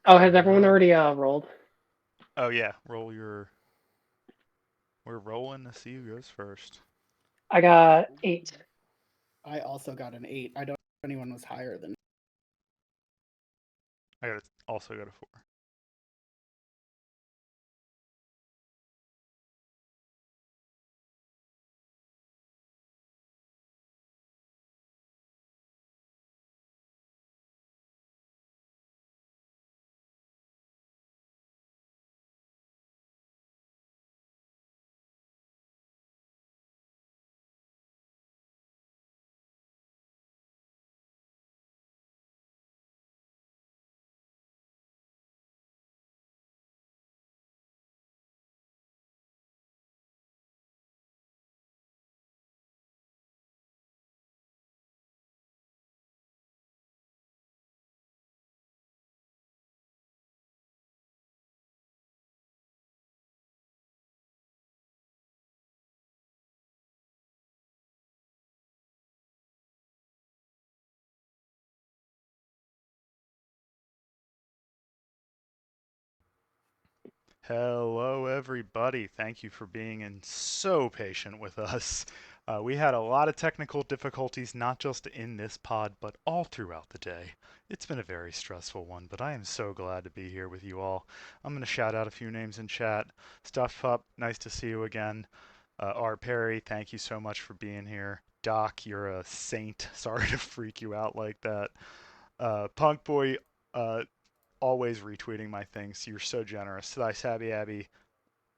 Oh, has everyone already rolled? Oh yeah, roll your. We're rolling to see who goes first. I got 8. I also got an 8. I don't know if anyone was higher than. Also got a 4. Hello, everybody. Thank you for being so patient with us. We had a lot of technical difficulties, not just in this pod, but all throughout the day. It's been a very stressful one, but I am so glad to be here with you all. I'm going to shout out a few names in chat. Stuff Pup, nice to see you again. R. Perry, thank you so much for being here. Doc, you're a saint. Sorry to freak you out like that. Punk Boy, uh, always retweeting my things. You're so generous. Sidai Sabby Abby,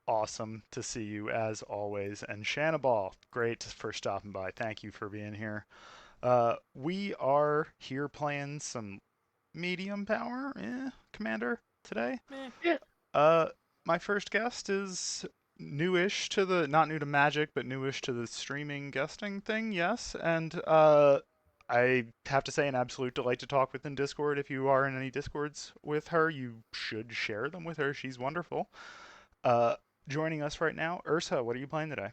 awesome to see you as always. And Shanaball, great for stopping by. Thank you for being here. We are here playing some medium power commander today. Yeah. Uh, my first guest is newish to the not new to Magic, but newish to the streaming guesting thing. Yes, and I have to say, an absolute delight to talk with in Discord. If you are in any Discords with her, you should share them with her. She's wonderful. Uh, Joining us right now, Ursa. What are you playing today?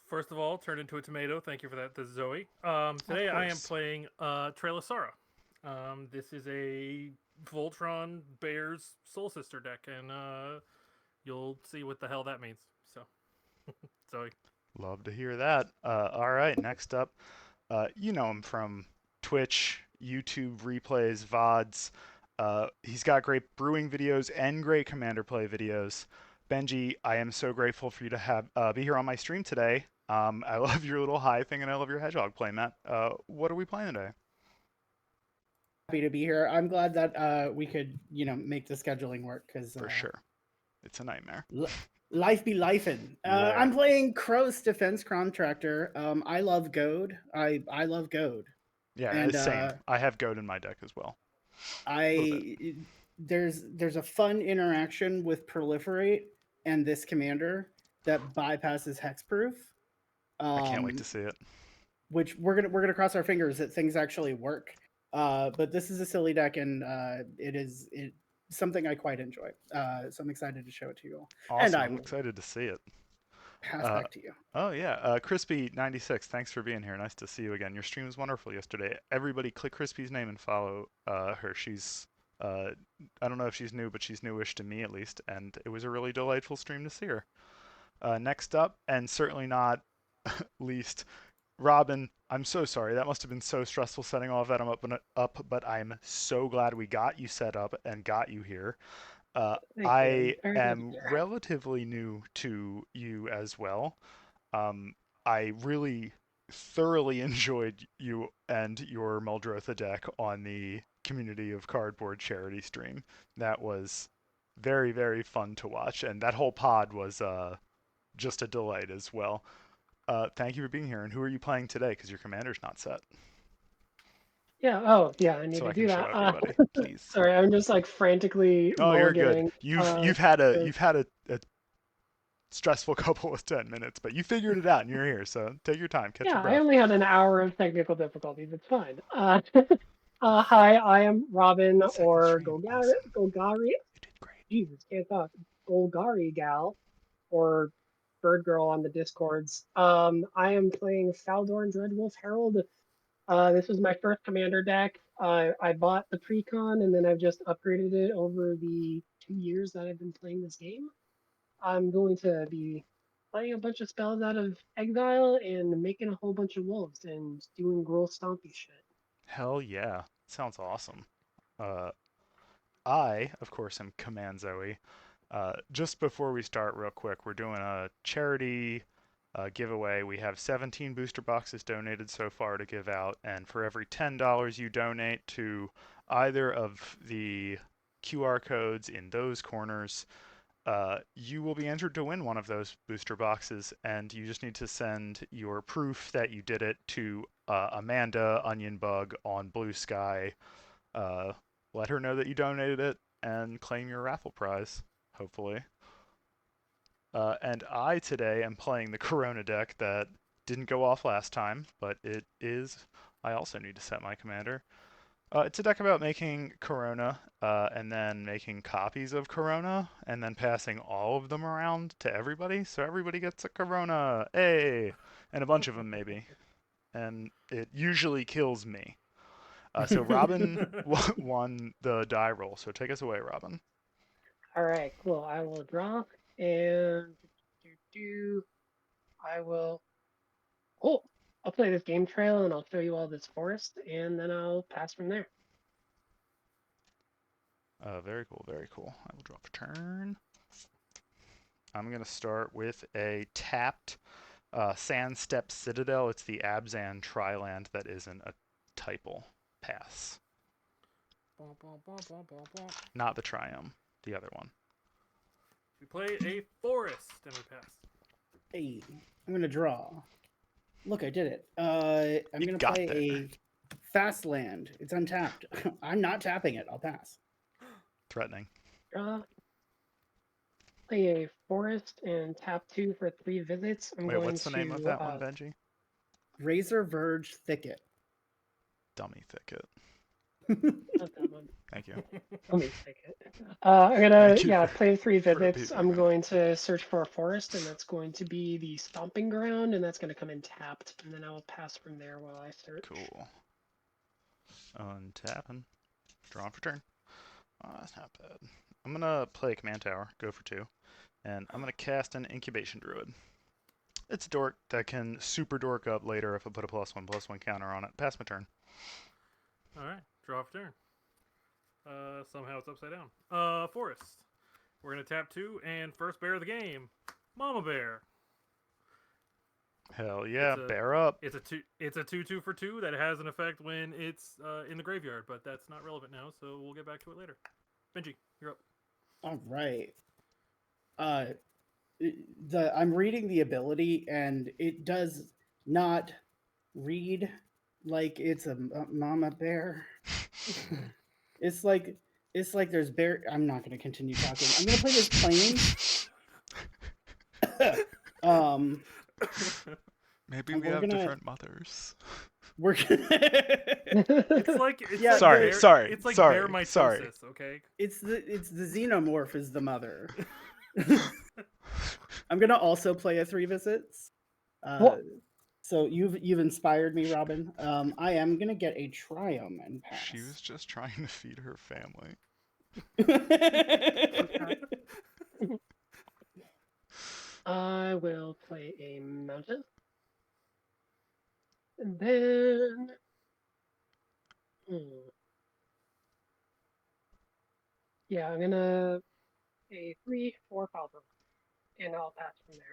First of all, turned into a tomato. Thank you for that. This is Zoe. Of Today I am course. playing Trailasara. This is a Voltron Bears Soul Sister deck, and you'll see what the hell that means. So, Zoe. Love to hear that. All right, next up, you know him from Twitch, YouTube replays, VODs. He's got great brewing videos and great commander play videos. Benji, I am so grateful for you to have be here on my stream today. I love your little high thing and I love your hedgehog playmat. What are we playing today? Happy to be here. I'm glad that we could, make the scheduling work because For sure. It's a nightmare. life be lifing. Yeah. I'm playing Kroos Defense Contractor. I love Goad. I love Goad, Yeah, and same. I have Goat in my deck as well. A little bit. I there's a fun interaction with Proliferate and this commander that bypasses Hexproof. I can't wait to Um, see it. which we're gonna cross our fingers that things actually work. But this is a silly deck, and it something I quite enjoy. So I'm excited to show it to you all, and Awesome. I I'm will excited to see it. pass Uh, back to you. oh yeah, Crispy96. Thanks for being here. Nice to see you again. Your stream was wonderful yesterday. Everybody, click Crispy's name and follow her. She's I don't know if she's new, but she's newish to me at least, and it was a really delightful stream to see her. Next up, and certainly not least, Robin. I'm so sorry. That must have been so stressful setting all of that up, but I'm so glad we got you set up and got you here. Thank you. I Very good to am hear. relatively new to you as well. Um, I really thoroughly enjoyed you and your Muldrotha deck on the Community of Cardboard charity stream. That was very, very fun to watch, and that whole pod was just a delight as well. Thank you for being here. And who are you playing today? Because your commander's not set, Yeah. Oh, yeah. I need so to I can do show that. everybody, please. Sorry, I'm just like frantically Oh, you're good. mulliganing. You've had a stressful couple of 10 minutes, but you figured it out and you're here. So take your time, catch your Yeah, I breath. only had an hour of technical difficulties. It's fine. Hi, I am Robin Second or stream, awesome. Golgari. You did great. Jesus, can't talk. Golgari gal or Bird Girl on the Discords. I am playing Faldorn Dreadwolf Herald. This was my first commander deck. I bought the precon and then I've just upgraded it over the 2 years that I've been playing this game. I'm going to be playing a bunch of spells out of exile and making a whole bunch of wolves and doing Gruul Stompy shit. Hell yeah. Sounds awesome. I, of course, am Command Zoe. Just before we start, real quick, we're doing a charity giveaway. We have 17 booster boxes donated so far to give out, and for every $10 you donate to either of the QR codes in those corners, you will be entered to win one of those booster boxes, and you just need to send your proof that you did it to Amanda Onionbug on Blue Sky. Let her know that you donated it and claim your raffle prize, hopefully. And I today am playing the Corona deck that didn't go off last time, but it is. I also need to set my commander. It's a deck about making Corona and then making copies of Corona and then passing all of them around to everybody, so everybody gets a Corona. Hey! And a bunch of them, maybe. And it usually kills me. So Robin won the die roll, so take us away, Robin. All right, cool. I will draw and I will. Oh, I'll play this game trail and I'll show you all this forest and then I'll pass from there. Very cool, very cool. I will draw for turn. I'm going to start with a tapped Sandstep Citadel. It's the Abzan Triland that isn't a typal. Pass. Not the Triumph, the other one. We play a forest and we pass. Hey, I'm gonna draw. Look, I did it. I'm You gonna got play there. a fast land. It's untapped. I'm not tapping it. I'll pass. Threatening. Draw. Play a forest and tap 2 for 3 visits. I'm Wait, going what's the name of to, that one, Benji? Razor Verge Thicket. Dummy Thicket. not that one. Thank you. Let me take it. I'm gonna, Thank you yeah, for- play 3 for visits. I'm repeating that. going to search for a forest, and that's going to be the stomping ground, and that's going to come in tapped, and then I will pass from there while I search. Cool. Untapping. Drawing for turn. Oh, that's not bad. I'm gonna play a command tower, go for 2, and I'm gonna cast an incubation druid. It's a dork that can super dork up later if I put a +1/+1 counter on it. Pass my turn. Alright, draw for turn. Somehow it's upside down. Forest. We're gonna tap 2 and first bear of the game. Mama Bear. Hell yeah, It's a- bear up. It's a 2/2 for 2 that has an effect when it's in the graveyard, but that's not relevant now, so we'll get back to it later. Benji, you're up. All right. I'm reading the ability, and it does not read like it's a mama bear. it's like there's bear. I'm not going to continue talking. I'm going to play this plane. Maybe And we we're have gonna- different mothers. We're It's like Yeah, Sorry, bear, sorry, It's like sorry, bear mitosis, sorry. okay? it's the xenomorph is the mother. I'm gonna also play a 3 visits. What? So you've inspired me, Robin. I am gonna get a Triumph and pass. She was just trying to feed her family. I will play a mountain. And then. Yeah, I'm gonna a 3/4 Falcon, and I'll pass from there.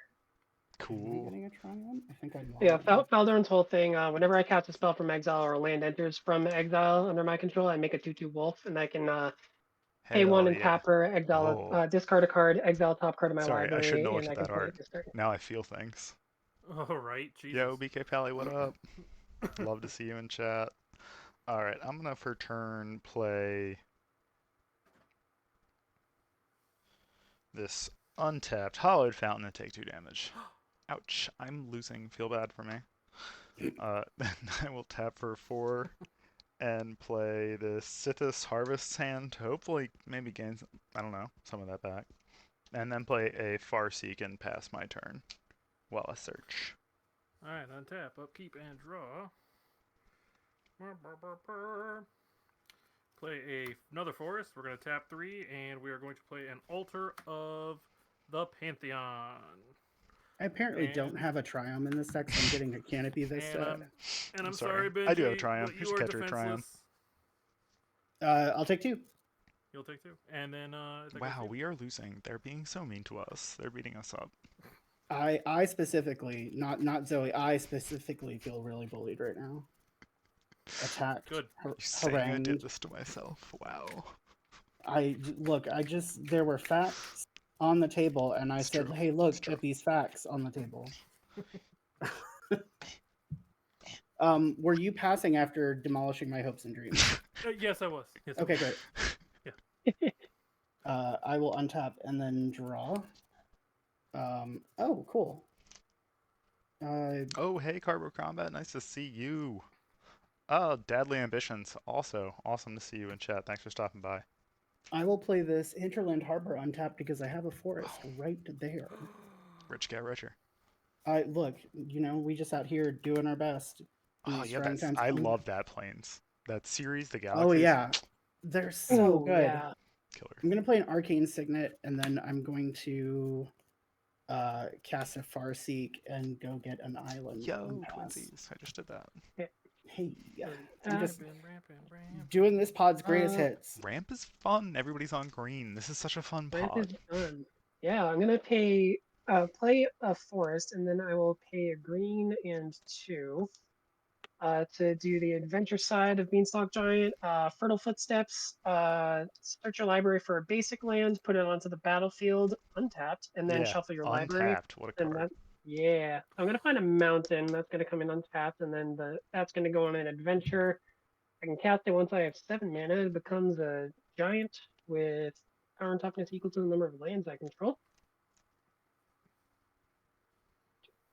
Am I Cool. getting a Triumph? I think I'm. Yeah, Faldorn's whole thing. Whenever I cast a spell from exile or land enters from exile under my control, I make a 2/2 wolf, and I can pay Hell 1 and yeah. tap her, exile, Oh. discard a card, exile top card of my Sorry, I library, shouldn't have and looked I at can that play art. it this turn. Now I feel things. Alright, Jesus. Yo, BK Pally, what up? Love to see you in chat. Alright, I'm gonna for turn play this untapped Hollowed Fountain and take 2 damage. Ouch, I'm losing. Feel bad for me. Then I will tap for 4 and play the Sithis Harvest Hand to hopefully maybe gain, I don't know, some of that back. And then play a Farseek and pass my turn while I search. Alright, untap, upkeep, and draw. Play another forest. We're going to tap 3, and we are going to play an Altar of the Pantheon. I apparently don't And- have a Triumph in this deck, so I'm getting a Canopy this And I'm sorry. sorry, Benji, I do have a Triumph. but Here's you a are catcher Triumph. defenseless. I'll take 2. You'll take 2. And then, that goes Wow, to you. we are losing. They're being so mean to us. They're beating us up. I specifically, not Zoe, I specifically feel really bullied right now. Attacked. Good. You saying I did Harangued. this to myself? Wow. There were facts on the table, and I It's said, true. "Hey, It's look true. at these facts on the table." Were you passing after demolishing my hopes and dreams? Yes, I was. Yes, I Okay, was. great. I will untap and then draw. Oh, cool. Oh, hey, Carbo Combat. Nice to see you. Oh, Deadly Ambitions. Also, awesome to see you in chat. Thanks for stopping by. I will play this Hinterland Harbor untapped because I have a forest right there. Rich get richer. Look, we just out here doing our best. in Oh these yeah, trying times. I love that planes. That series, the Oh Galaxies. yeah, they're so Ooh, good. yeah. Killer. I'm gonna play an Arcane Signet, and then I'm going to cast a Farseek and go get an island. Yo, and pass. twinsies. I just did that. Hey, I'm Uh, just Ramping. doing this pod's greatest hits. Ramp is fun. Everybody's on green. This is such a fun Ramp is pod. fun. Yeah, I'm gonna play a forest, and then I will pay a green and 2 to do the adventure side of Beanstalk Giant. Fertile Footsteps. Search your library for a basic land, put it onto the battlefield, untapped, and then Yeah, shuffle your library. untapped. What a And card. yeah, I'm gonna find a mountain that's gonna come in untapped, and then that's gonna go on an adventure. I can cast it once I have 7 mana. It becomes a giant with power and toughness equal to the number of lands I control.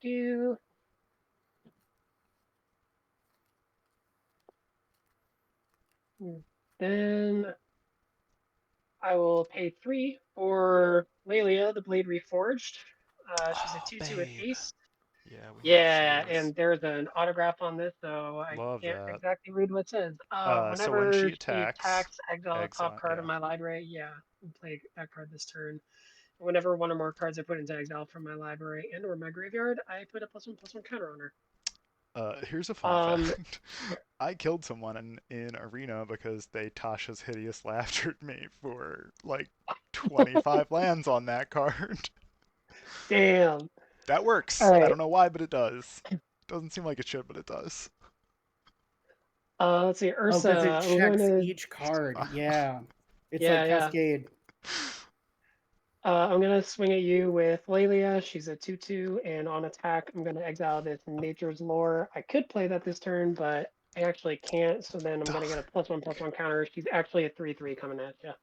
Do then I will pay 3 for Lelia, the Blade Reforged. She's a Oh, 2/2 with babe. haste. Yeah, we know Yeah, who she is. and there's an autograph on this, so I Love can't that. exactly read what it says. So Whenever when she she attacks, attacks, exile the top exile, card of yeah. my library. Yeah, and play that card this turn. Whenever one or more cards are put into exile from my library and/or my graveyard, I put a +1/+1 counter on her. Here's a fun Um, fact. I killed someone in Arena because they Tasha's Hideous Laughter at me for like 25 lands on that card. Damn. That works. All I right. don't know why, but it does. Doesn't seem like it should, but it does. Let's see, Oh, Ursa. because it I'm going checks to. each card. Yeah, it's Yeah, like yeah. Cascade. I'm gonna swing at you with Lelia. She's a 2/2, and on attack, I'm gonna exile this Nature's Lore. I could play that this turn, but I actually can't. So then I'm gonna get a +1/+1 counter. She's actually a 3/3 coming at you.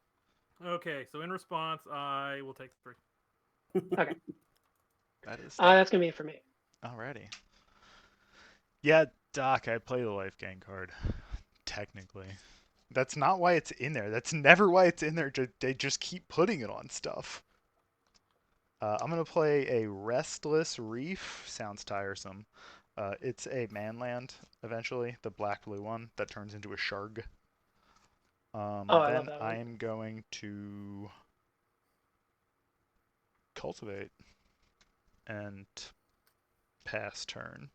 Okay, so in response, I will take 3. Okay. That is That's gonna be it for me. alrighty. Yeah, Doc, I play the life gain card. Technically. That's not why it's in there. That's never why it's in there. They just keep putting it on stuff. I'm going to play a Restless Reef. Sounds tiresome. It's a manland, eventually. The black-blue one that turns into a Sharg. I love Then that one. I'm going to cultivate and pass turn.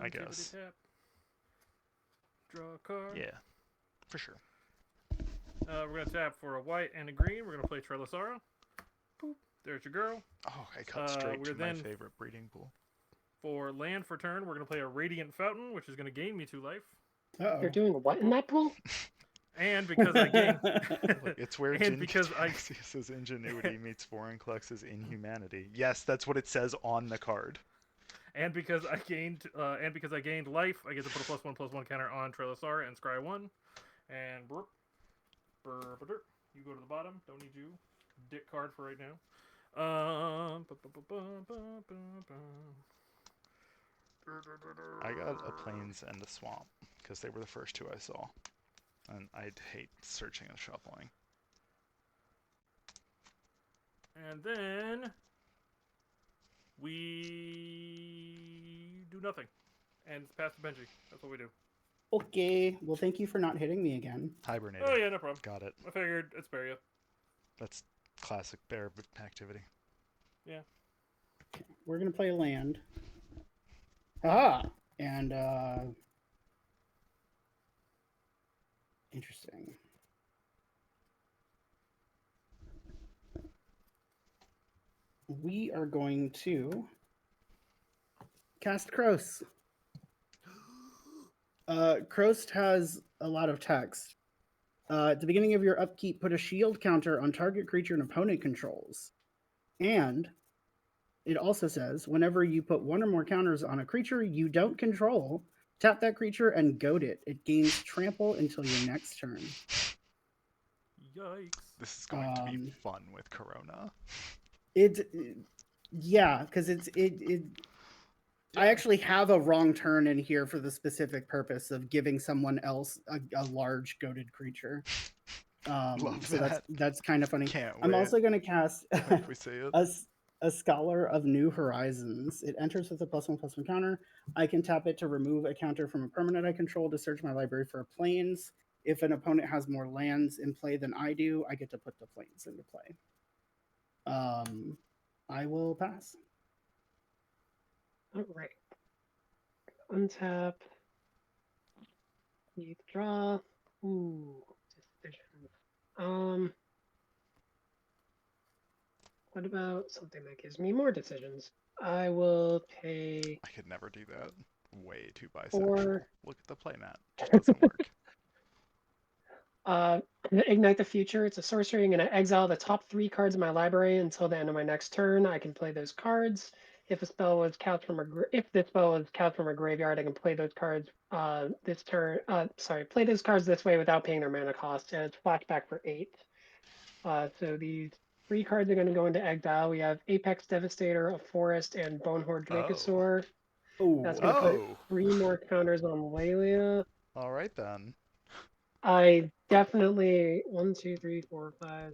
I guess. Tap. Draw a card. Yeah, for sure. We're going to tap for a white and a green. We're going to play Trelisara. Boop. There's your girl. Oh, I cut straight we're to my then- favorite breeding pool. For land for turn, we're going to play a Radiant Fountain, which is going to gain me 2 life. Uh-oh. You're doing what in that pool? And because I gain... Look, it's where And because I- Jinjaxius's ingenuity meets Vorinclex's inhumanity. Yes, that's what it says on the card. And because I gained life, I get to put a +1/+1 counter on Trelisara and Scry 1. And burp, burp, burp. You go to the bottom. Don't need you. Dick card for right now. I got a plains and a swamp because they were the first 2 I saw, and I'd hate searching and shuffling. And then we do nothing. And it's past the Benji. That's what we do. Okay. Well, thank you for not hitting me again. Hibernating. Oh yeah, no problem. Got it. I figured I'd spare you. That's classic bear activity. We're gonna play land. Ah, and interesting. We are going to cast Krost. Krost has a lot of text. At the beginning of your upkeep, put a shield counter on target creature an opponent controls. And it also says, whenever you put one or more counters on a creature you don't control, tap that creature and goad it. It gains trample until your next turn. Yikes. This is going to be fun with Corona. Yeah, because I actually have a wrong turn in here for the specific purpose of giving someone else a large goaded creature. Love So that. that's kind of funny. Can't I'm wait. also going to cast If we see it. a Scholar of New Horizons. It enters with a +1/+1 counter. I can tap it to remove a counter from a permanent I control to search my library for planes. If an opponent has more lands in play than I do, I get to put the planes into play. I will pass. All right. Untap. Need to draw. Ooh, decisions. What about something that gives me more decisions? I will pay I could never do that. Way too bisexual. 4. Look at the playmat. It doesn't work. Ignite the Future. It's a sorcery. I'm going to exile the top 3 cards of my library until the end of my next turn. I can play those cards. If a spell was cast from if this spell was cast from a graveyard, I can play those cards this turn. Play those cards this way without paying their mana cost, and it's flashback for 8. So these 3 cards are going to go into exile. We have Apex Devastator, a Forest, and Bonehorde Dracosaur. That's going to put 3 more counters on Lelia. All right then. I definitely 1, 2, 3, 4, 5,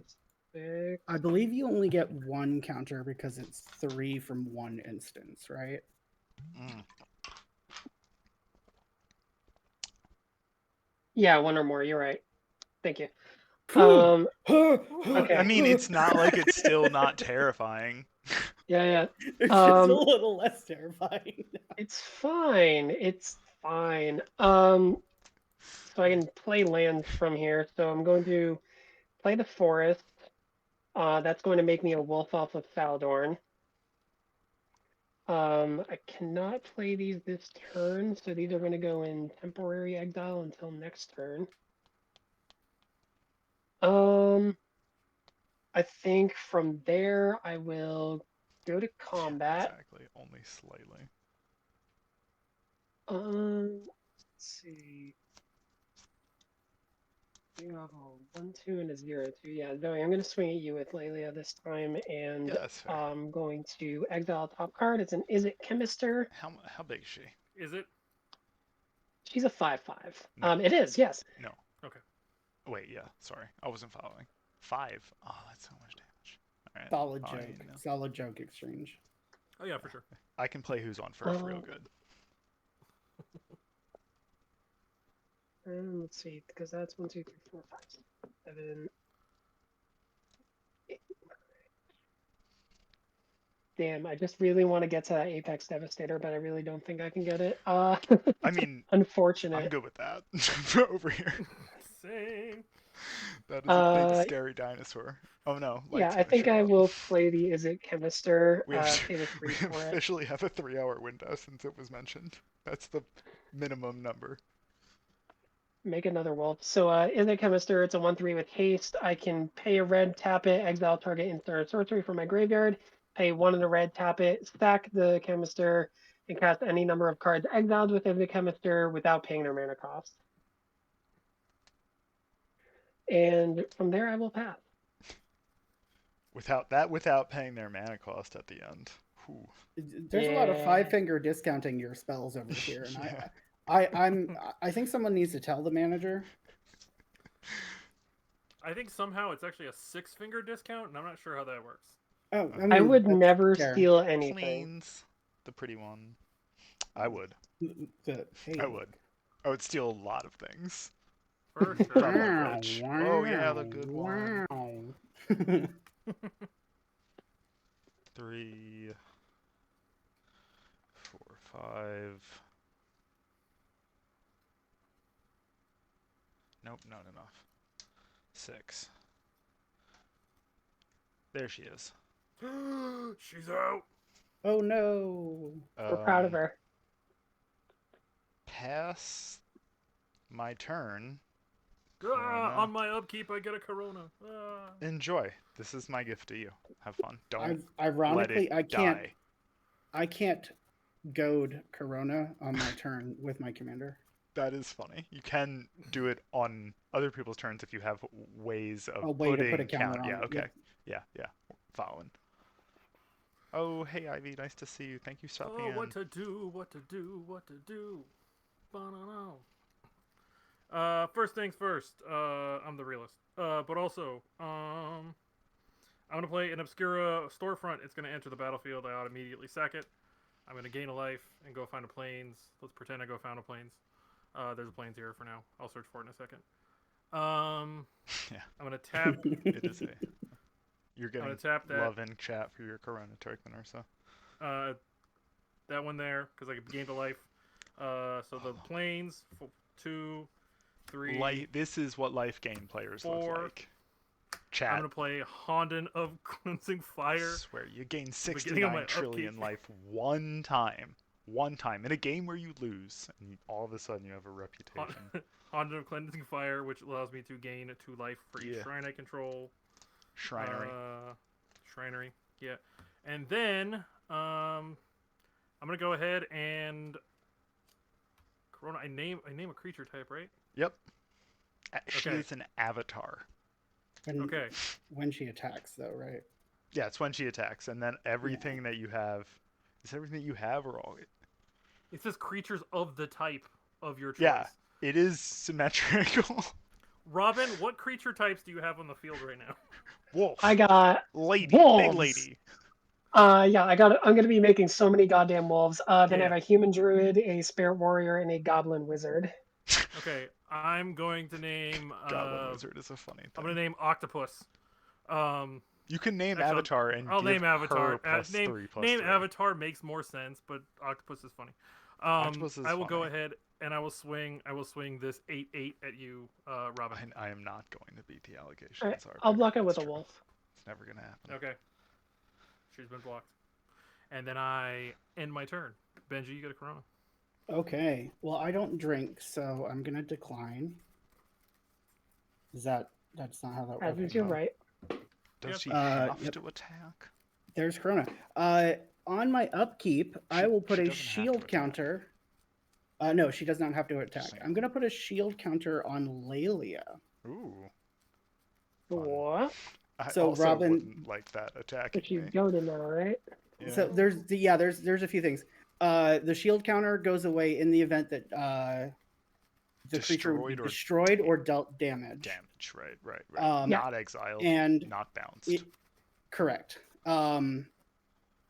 6. I believe you only get 1 counter because it's 3 from 1 instance, right? Mm. Yeah, 1 or more. You're right. Thank you. Okay. I mean, it's not like it's still not terrifying. Yeah. It's just a little less terrifying. It's fine. It's fine. So I can play lands from here. So I'm going to play the Forest. That's going to make me a Wolf Elf with Faldorn. I cannot play these this turn, so these are going to go in temporary exile until next turn. I think from there I will go to combat. Exactly, only slightly. Let's see. You have a 1, 2, and a 0, 2. Yeah, Zoe, I'm going to swing at you with Lelia this time, and Yeah, that's fair. I'm going to exile top card. It's an Is It Chemister. How big is she? Is it? She's a 5/5. No. It is, yes. No. Okay. Wait, yeah. Sorry, I wasn't following. 5. Oh, that's so much damage. All right. Solid fine. joke. Solid joke exchange. Oh yeah, for sure. I can play Who's on First real good. And let's see, because that's 1, 2, 3, 4, 5, 7, 8. Damn, I just really want to get to that Apex Devastator, but I really don't think I can get it. I mean, unfortunate. I'm good with that. Over here. Same. That is a big scary dinosaur. Oh no. Yeah, lights I gonna think show I up. will play the Is It Chemister. We, have, Pay the 3 we for it. officially have a 3-hour window since it was mentioned. That's the minimum number. Make another wolf. So Is It Chemister, it's a 1/3 with haste. I can pay a red, tap it, exile target instant sorcery from my graveyard. Pay 1 and a red, tap it, stack the Chemister, and cast any number of cards exiled with Is It Chemister without paying their mana cost. And from there I will pass. Without paying their mana cost at the end. Whew. There's a lot of 5-finger discounting your spells over here, and Yeah. I think someone needs to tell the manager. I think somehow it's actually a 6-finger discount, and I'm not sure how that works. Oh, I would that's never fair. steal anything. Planes, the pretty one. I would. Hey, I would. I would steal a lot of things. For Some sure. of which. Oh yeah, the good one. Wow. 3, 4, 5. Nope, not enough. 6. There she is. She's out. Oh no. We're proud of her. Pass my turn. Ah, Corona. on my upkeep, I get a Corona. Ah. Enjoy. This is my gift to you. Have fun. Don't Ironically, let it die. I can't goad Corona on my turn with my commander. That is funny. You can do it on other people's turns if you have ways of A way to putting put a counter on Yeah, it, okay. yep. Yeah. Following. Oh, hey Ivy, nice to see you. Thank you for stopping in. What to do? What to do? What to do? Ba-na-na. First things first. I'm the realist. But also, I'm gonna play an Obscura storefront. It's gonna enter the battlefield. I ought to immediately sack it. I'm gonna gain a life and go find a plains. Let's pretend I go found a plains. There's a plains here for now. I'll search for it in a second. Yeah. I'm gonna tap. It is a. You're I'm gonna getting tap that. love in chat for your Corona Turkmen or so. That one there because I gained a life. So the plains 2, 3. This is what life gain players 4. look like. Chat. I'm gonna play Honden of Cleansing Fire. I swear, you gain beginning of my 69 trillion upkeep. life one time. One time in a game where you lose, and all of a sudden you have a reputation. Honden of Cleansing Fire, which allows me to gain 2 life for each Yeah. shrine I control. Shrinery. Shrinery, yeah. And then I'm gonna go ahead and Corona. I name a creature type, right? Yep. She okay. is an avatar. Okay. When she attacks, though, right? Yeah, it's when she attacks, and then everything that you have is everything that you have, or all. It says creatures of the type of your choice. Yeah, it is symmetrical. Robin, what creature types do you have on the field right now? Wolf. I got lady. wolves. Big lady. Yeah, I'm gonna be making so many goddamn wolves. Then I Yeah. have a human druid, a spirit warrior, and a goblin wizard. Okay, I'm going to name. Goblin Wizard is a funny thing. I'm gonna name Octopus. You can name actually, Avatar and I'll give name Avatar. her plus name 3 plus name 3. Avatar makes more sense, but Octopus is funny. Octopus is I will go funny. ahead and I will swing this 8/8 at you, Robin. I am not going to beat the allegations. Alright, are I'll big. block it with That's a true. wolf. It's never gonna happen. Okay. She's been blocked. And then I end my turn. Benji, you get a Corona. Okay. Well, I don't drink, so I'm gonna decline. That's not how that As works? is your right. Does she Yep. have Yep. to attack? There's Corona. On my upkeep, I will put she a doesn't have to shield attack. counter. No, she does not have to attack. Interesting. I'm gonna put a shield counter on Lelia. Ooh. Fun. What? I So, also Robin- wouldn't like that attacking But she's me. goaded now, right? Yeah. So there's a few things. The shield counter goes away in the event that the creature would be Destroyed or destroyed or dealt damage. Damage, right. Yeah. Not exiled, And not bounced. correct.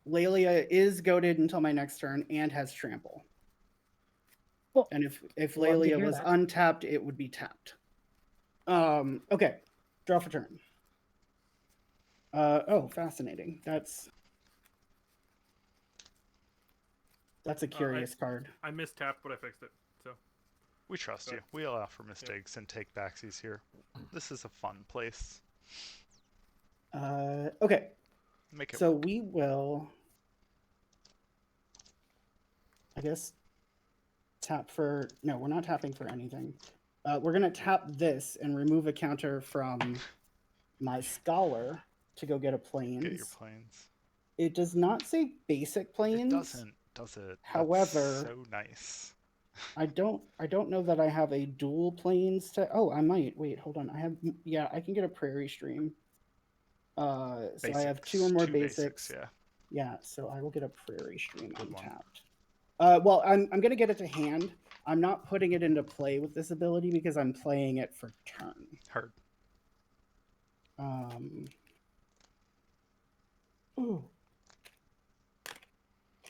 Lelia is goaded until my next turn and has trample. Cool. And if Love to Lelia hear was that. untapped, it would be tapped. Okay. Draw for turn. Oh, fascinating. That's a curious card. I mistapped, but I fixed it. So We trust you. We allow for mistakes and take backsies here. This is a fun place. Okay. Make it So work. we will, I guess, tap for. No, we're not tapping for anything. We're gonna tap this and remove a counter from my scholar to go get a plains. Get your planes. It does not say basic plains. It doesn't, does it? That's However, so nice. I don't know that I have a dual plains to. Oh, I might. Wait, hold on. I have. Yeah, I can get a prairie stream. So I have 2 or more basics. Yeah. Yeah, so I will get a prairie stream Good one. untapped. Well, I'm gonna get it to hand. I'm not putting it into play with this ability because I'm playing it for turn. Heard. Ooh.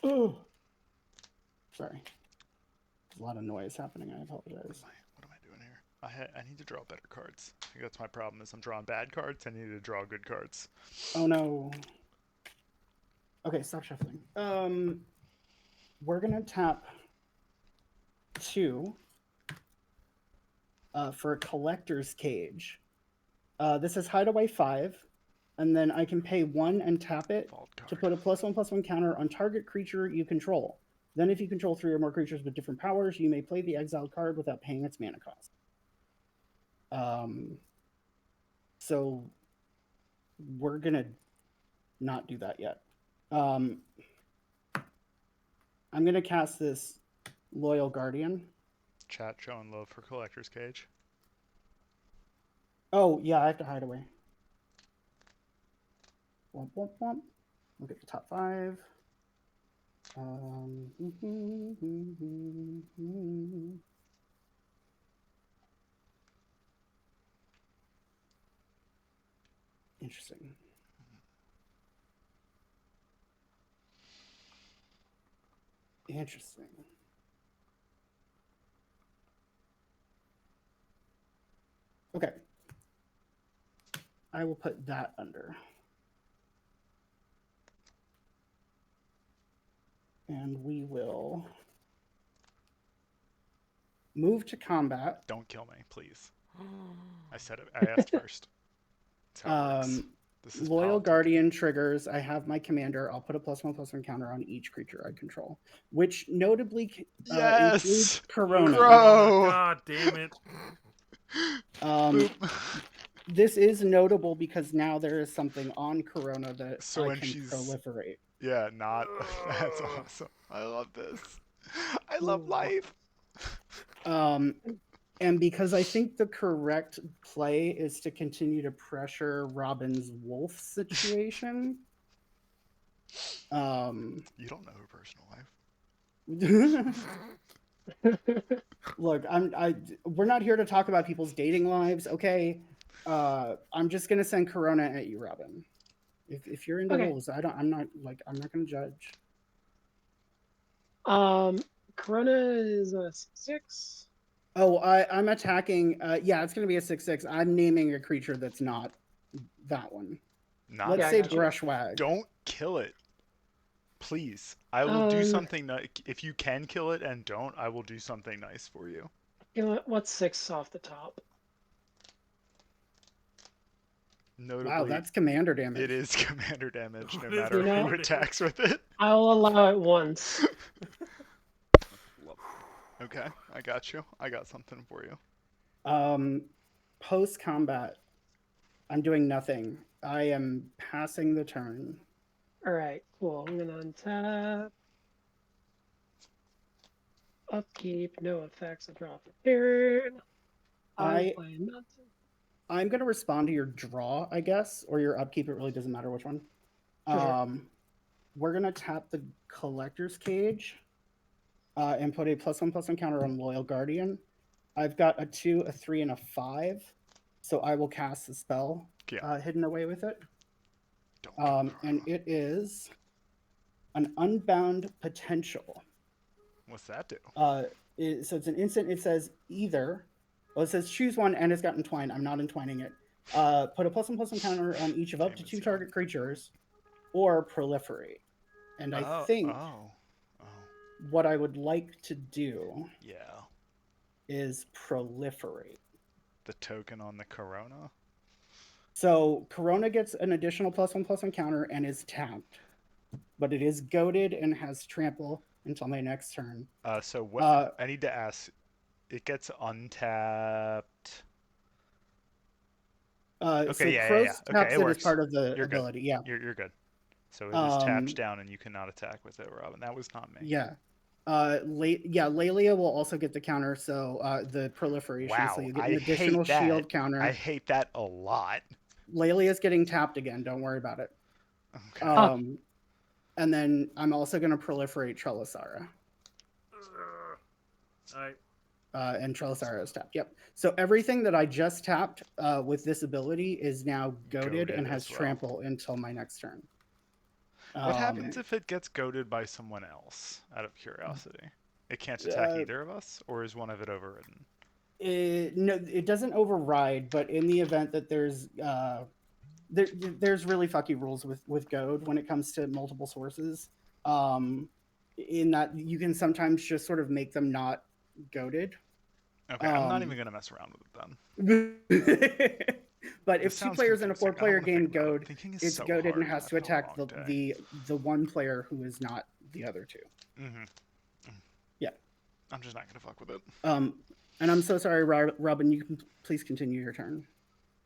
Ooh. Sorry. There's a lot of noise happening. I apologize. What am I doing here? I need to draw better cards. I think that's my problem. Is I'm drawing bad cards. I need to draw good cards. Oh no. Okay, stop shuffling. We're gonna tap 2 for a collector's cage. This is Hideaway 5, and then I can pay 1 and tap it Vault card. to put a +1/+1 counter on target creature you control. Then, if you control 3 or more creatures with different powers, you may play the exiled card without paying its mana cost. So we're gonna not do that yet. I'm gonna cast this Loyal Guardian. Chat showing love for Collector's Cage. Oh yeah, I have to hide away. Womp womp womp. Look at the top 5. Interesting. Interesting. Okay. I will put that under. And we will move to combat. Don't kill me, please. I said it. I asked first. That's how it works. This is Loyal politics. Guardian triggers. I have my commander. I'll put a +1/+1 counter on each creature I control, which notably Yes! includes Corona. Bro! Oh, God damn it. Boop. This is notable because now there is something on Corona that So I when can she's- proliferate. Yeah, not. That's awesome. I love this. I love life. And because I think the correct play is to continue to pressure Robin's wolf situation. You don't know her personal life. Look, we're not here to talk about people's dating lives, okay? I'm just gonna send Corona at you, Robin. If you're into Okay. wolves, I'm not gonna judge. Corona is a 6. Oh, I'm attacking. Yeah, it's gonna be a 6/6. I'm naming a creature that's not that one. Not. Let's Yeah, I say gotcha. Brushwag. Don't kill it. Please. I will do Um, something. If you can kill it and don't, I will do something nice for you. You know what? What's 6 off the top? Notably, Wow, that's commander damage. it is commander damage no It is matter who commander attacks with it. I'll allow it once. Okay, I got you. I got something for you. Post combat, I'm doing nothing. I am passing the turn. Alright, cool. I'm gonna untap. Upkeep, no effects, I draw for turn. I play nothing. I'm gonna respond to your draw, I guess, or your upkeep. It really doesn't matter which one. Sure. We're gonna tap the collector's cage, and put a +1/+1 counter on Loyal Guardian. I've got a 2, a 3, and a 5, so I will cast the spell Yeah. hidden away with it. Don't And it is an Unbound Potential. What's that do? So it's an instant. It says either. Well, it says choose one, and it's got entwine. I'm not entwining it. Put a +1/+1 counter on each of up to Damn it, 2 Zero. target creatures, or proliferate. And I think Oh. what I would like to do Yeah. is proliferate. The token on the Corona. So Corona gets an additional +1/+1 counter and is tapped, but it is goaded and has trample until my next turn. So what? I need to ask. It gets untapped. So yeah, Crows yeah. Okay, taps it it works. as part of the You're good. ability. Yeah. You're good. So it is tapped Um, down, and you cannot attack with it, Robin. That was not me. Yeah. Lelia will also get the counter, so the proliferation. Wow, So you get I an additional hate that. shield counter. I hate that a lot. Lelia's getting tapped again. Don't worry about it. Okay. And then I'm also going to proliferate Trelisara. Alright. And Trelisara is tapped. Yep. So everything that I just tapped with this ability is now goaded and Goaded has as well. trample until my next turn. What happens if it gets goaded by someone else? Out of curiosity. It can't attack Uh, either of us, or is one of it overridden? No, it doesn't override, but in the event that there's really fucky rules with Goad when it comes to multiple sources. In that you can sometimes just sort of make them not goaded. Okay, I'm not even gonna mess around with it then. But This if two sounds players in a confusing. I don't 4-player wanna game think about it. goad, Thinking is it's so goaded and hard. has I've to had a attack long day. the one player who is not the other two. Mm-hmm. Yeah. I'm just not gonna fuck with it. And I'm so sorry, Robin. You can please continue your turn.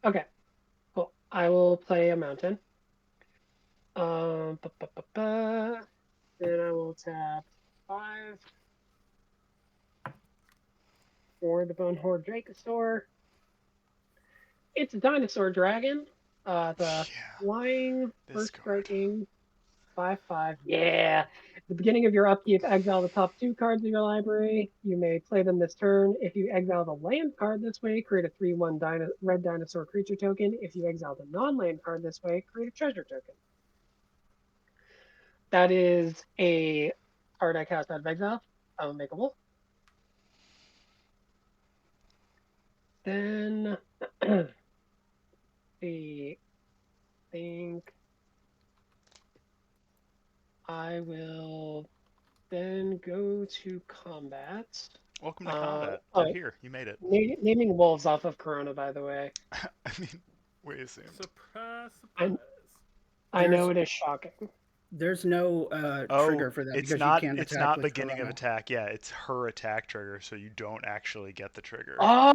Okay, cool. I will play a mountain. Then I will tap 5 for the Bone Horde Dracosaur. It's a dinosaur dragon. The Yeah. flying, This first card. striking, 5/5. Yeah. At the beginning of your upkeep, exile the top 2 cards of your library. You may play them this turn. If you exile the land card this way, create a 3/1 red dinosaur creature token. If you exile the non-land card this way, create a treasure token. That is a card I cast out of exile. Unmakeable. Then the think I will then go to combat. Welcome to combat. Oh, You're here. You made it. naming wolves off of Corona, by the way. I mean, way assumed. Surprise, I surprise. know it is shocking. There's no trigger for that it's because not. you can't It's attack not with beginning of Corona. attack. Yeah, it's her attack trigger, so you don't actually get the trigger. Oh,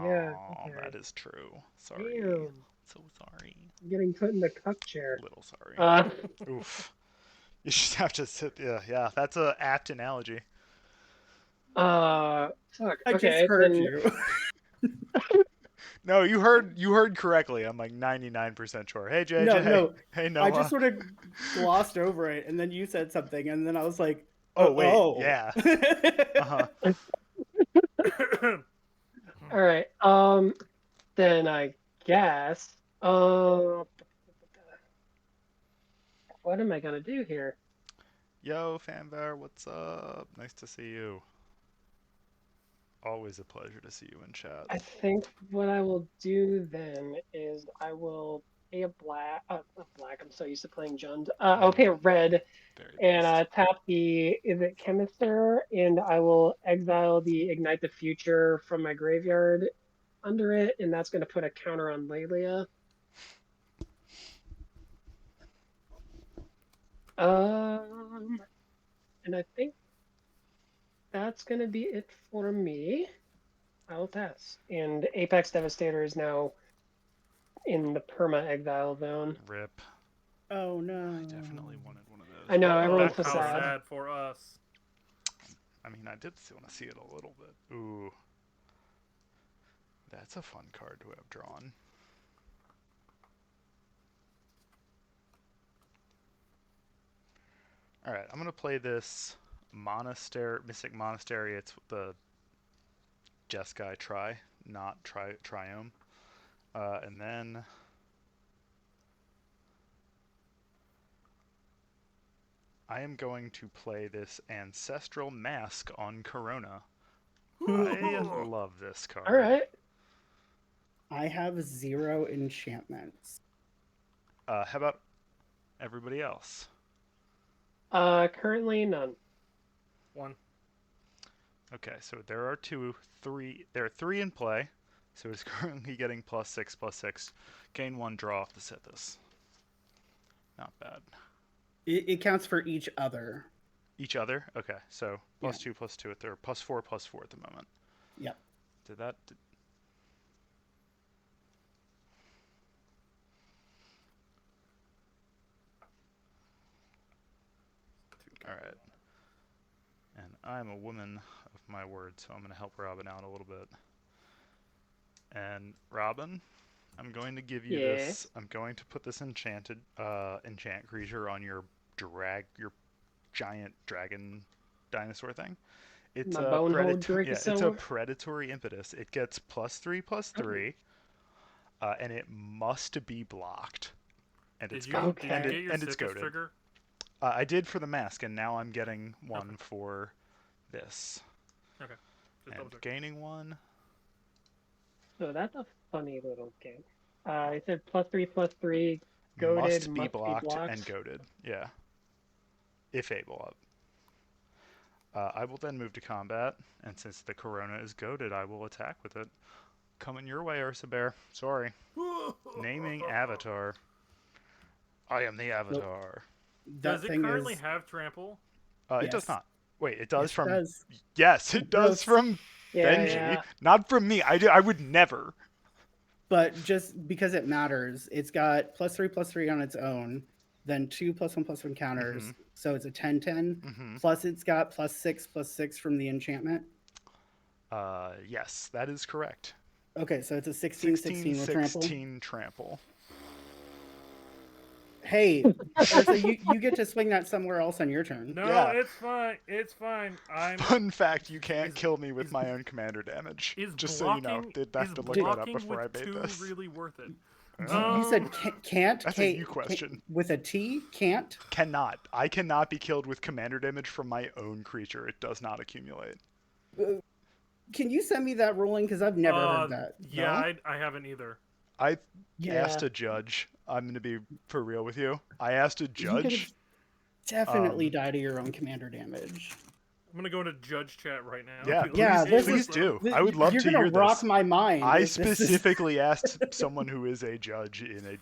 yeah. Okay. That is true. Sorry. Damn. So sorry. I'm getting put in the cuck chair. Little sorry. Uh, Oof. You just have to sit. Yeah. That's a apt analogy. fuck. I Okay, just heard then, you. No, you heard correctly. I'm like 99% sure. Hey JJ. No. Hey Noah. I just sort of glossed over it, and then you said something, and then I was like, Oh wait. oh. Yeah. Uh-huh. all right. Then I guess. What am I gonna do here? Yo, Fanbear, what's up? Nice to see you. Always a pleasure to see you in chat. I think what I will do then is I will pay a black. Not black. I'm so used to playing Jund. I'll pay a red Very and nice. tap the. Is it Chemister? And I will exile the Ignite the Future from my graveyard under it, and that's going to put a counter on Lelia. And I think that's going to be it for me. I will pass. And Apex Devastator is now in the perma exile zone. Rip. Oh no. I definitely wanted one of those. I know, everyone's That's so how sad. sad for us. I mean, I did still want to see it a little bit. Ooh. That's a fun card to have drawn. Alright, I'm going to play this Mystic Monastery. It's the Jeskai not Triome. And then I am going to play this Ancestral Mask on Corona. I love this card. All right. I have 0 enchantments. How about everybody else? Currently none. 1. Okay, so there are 3 in play. So it's currently getting +6/+6. Gain 1 draw off to set this. Not bad. It counts for each other. Each other? Okay, so Yeah. +2/+2 at there, +4/+4 at the moment. Yep. Did that? All right. And I'm a woman of my word, so I'm going to help Robin out a little bit. And Robin, I'm going to give you this. I'm going to put this enchant creature on your giant dragon dinosaur thing. It's My a Bone Horde it's a Dracosaur? predatory impetus. It gets +3/+3, and it must be blocked. And Did it's you, goated. did you get your and it's citrus goated. trigger? I did for the mask, and now I'm getting one for this. Okay. Just And double check. gaining 1. So that's a funny little game. It said +3/+3. Goaded Must be blocked and goaded. Yeah. If able up. I will then move to combat, and since the Corona is goaded, I will attack with it. Coming your way, Ursa Bear. Sorry. Naming Avatar. I am the Avatar. That Does it thing currently is. have trample? It does Yes. not. Wait, it does Yes, it from... does. Yes, it does does. from Yeah, Benji. yeah. Not from me. I would never. But just because it matters, it's got +3/+3 on its own, then 2 +1/+1 counters, so it's a 10/10. Mm-hmm. Plus, it's got +6/+6 from the enchantment. Yes, that is correct. Okay, so it's a 16/16 with trample. 16 trample. Hey, Ursa, you get to swing that somewhere else on your turn. No, Yeah. it's fine. It's fine. I'm. Fun fact, you can't is- kill me with is- my own commander damage. Is Just blocking, so you know. Did is have to look that up blocking before I with made 2 this. really worth it? You said can't. That's a you question. With a T, can't. Cannot. I cannot be killed with commander damage from my own creature. It does not accumulate. Can you send me that ruling? Because I've never heard that. Yeah, No? I haven't either. I Yeah. asked a judge. I'm going to be for real with you. I asked a You could judge. definitely die to your own commander damage. I'm gonna go into judge chat right now. Yeah, Be like, Yeah, "Hey, this please is- do. This- I would love you're to gonna hear rock this. my mind. I if this is- specifically asked someone who is a judge in a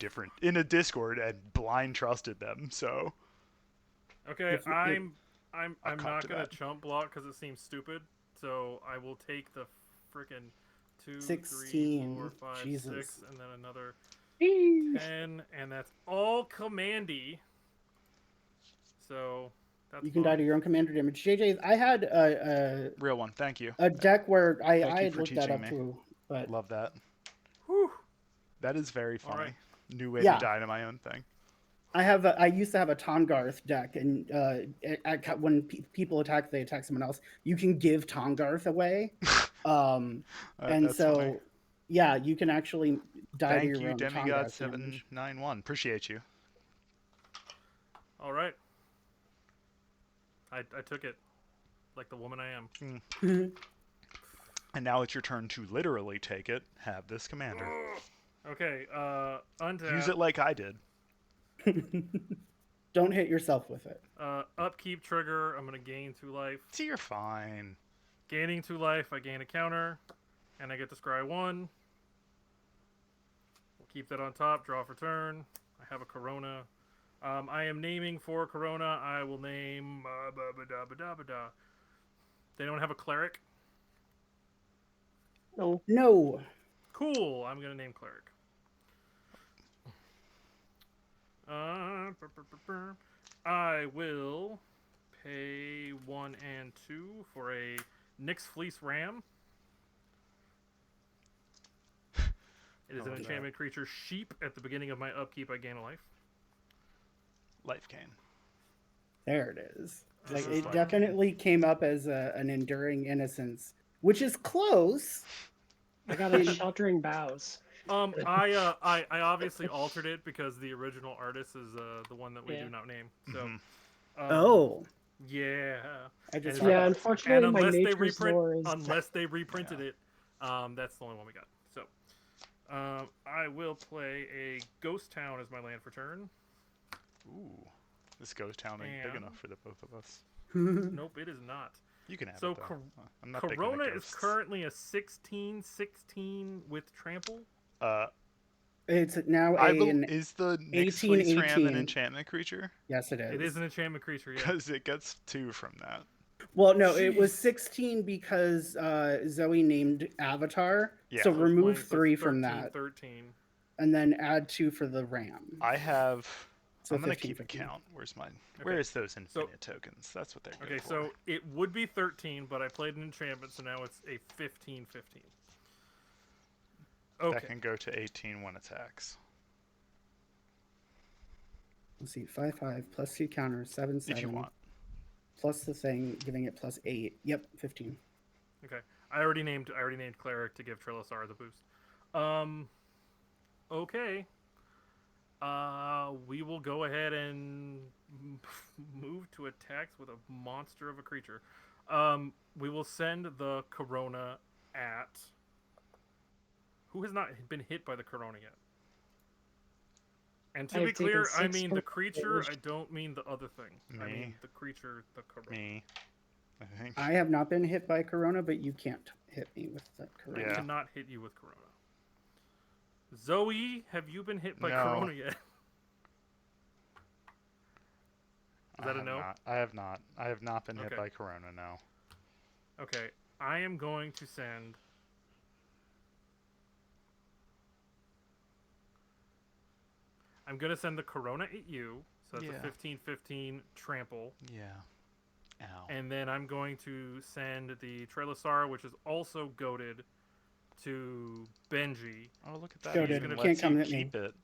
Discord and blind trusted them. So Okay, If- I'm I'll cop not to gonna that. chump block because it seems stupid. So I will take the frickin' 2, 3, 16, 4, 5, Jesus. 6, and then another Eesh. 10, and that's all commandy. So that's You can die to your own commander damage. JJ, I had real one. Thank you. a deck where Thank I you had for looked that teaching up me. too, but Love that. Whew. That is very All funny. right. New way Yeah. to die to my own thing. I used to have a Tongarth deck, and when people attack, they attack someone else. You can give Tongarth away, and That's so funny. yeah, you can actually die Thank to your you, own Demigod Tongarth damage. 791. Appreciate you. All right. I took it like the woman I am. And now it's your turn to literally take it. Have this commander. Okay, untap. Use it like I did. Don't hit yourself with it. Upkeep trigger. I'm gonna gain 2 life. See, you're fine. Gaining 2 life, I gain a counter, and I get to scry 1. We'll keep that on top. Draw for turn. I have a Corona. I am naming for Corona. I will name. They don't have a cleric. No. No, Cool. I'm gonna name cleric. I will pay 1 and 2 for a Nyx Fleece Ram. It is Oh, an no. enchantment creature. Sheep. At the beginning of my upkeep, I gain a life. Life gain. there it is. This Like is it like- definitely came up as an enduring innocence, which is close. I got a sheltering bows. I obviously altered it because the original artist is the one that we Yeah. do not name. So. Mhm. Oh, Yeah. I just And- Yeah, forgot. unfortunately, And my unless they nature's lore is unless they reprinted Yeah. it, that's the only one we got. So, I will play a Ghost Town as my land for turn. Ooh. This ghost town ain't big And- enough for the both of us. Nope, it is not. You can have So it, though. Cor- I'm not big into Corona is ghosts. currently a 16/16 with trample. It's now Is the Nyx Fleece Ram 18. an enchantment creature? yes, it is. It is an enchantment creature. Yeah. Because it gets 2 from that. Well, no, it was Jeez. 16 because Zoe named Avatar. Yeah. So I was remove So it's 3 from 13, that, 13. and then add 2 for the RAM. I have. So I'm gonna 15, keep 15. count. Where's mine? Okay. Where's those infinite tokens? That's what they're good Okay, for. so it would be 13, but I played an enchantment, so now it's a 15/15. that Okay. can go to 18 when attacks. Let's see, 5/5 plus 2 counters, 7/7 If you want. plus the thing, giving it plus 8. Yep, 15. Okay. I already named cleric to give Trilosar the boost. Okay. We will go ahead and move to attacks with a monster of a creature. We will send the Corona at. Who has not been hit by the Corona yet? And to I've be taken clear, I 6 mean the points of creature. damage. I don't mean the other thing. I Me. mean the creature, the Corona. Me, I think. I have not been hit by Corona, but you can't hit me with that I Corona. Yeah. cannot hit you with Corona. Zoe, have you been hit by No. Corona yet? Is that I a have no? Not. I have not. I have not been hit Okay. by Corona, no. Okay, I am going to send. I'm gonna send the Corona at you, so that's Yeah. a 15-15 trample, Yeah. Ow. and then I'm going to send the Trelasar, which is also goaded, to Benji. Oh, look at that. Goated. It even Can't lets come you at me. keep it.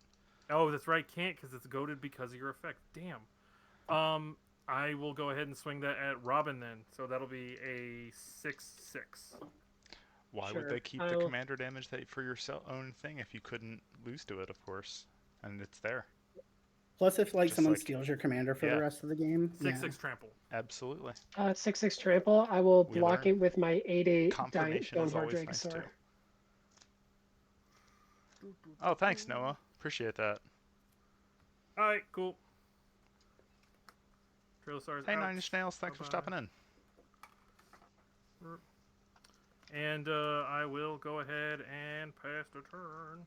Oh, that's right, can't because it's goaded because of your effect. Damn. I will go ahead and swing that at Robin then, so that'll be a 6/6. Why Sure, would they keep the I'll- commander damage that for your own thing if you couldn't lose to it, of course? And it's there. Plus, if like Just someone like- steals your commander for yeah. the rest of the game, 6/6 trample. Absolutely. 6/6 trample. I will We block learn. it with my 8/8 Confirmation is Dawnhard always nice Dragosaur. too. Oh, thanks, Noah. Appreciate that. Alright, cool. Trelasar's Hey, out. Nine Inch Nails, thanks for Bye-bye. stopping in. And I will go ahead and pass the turn.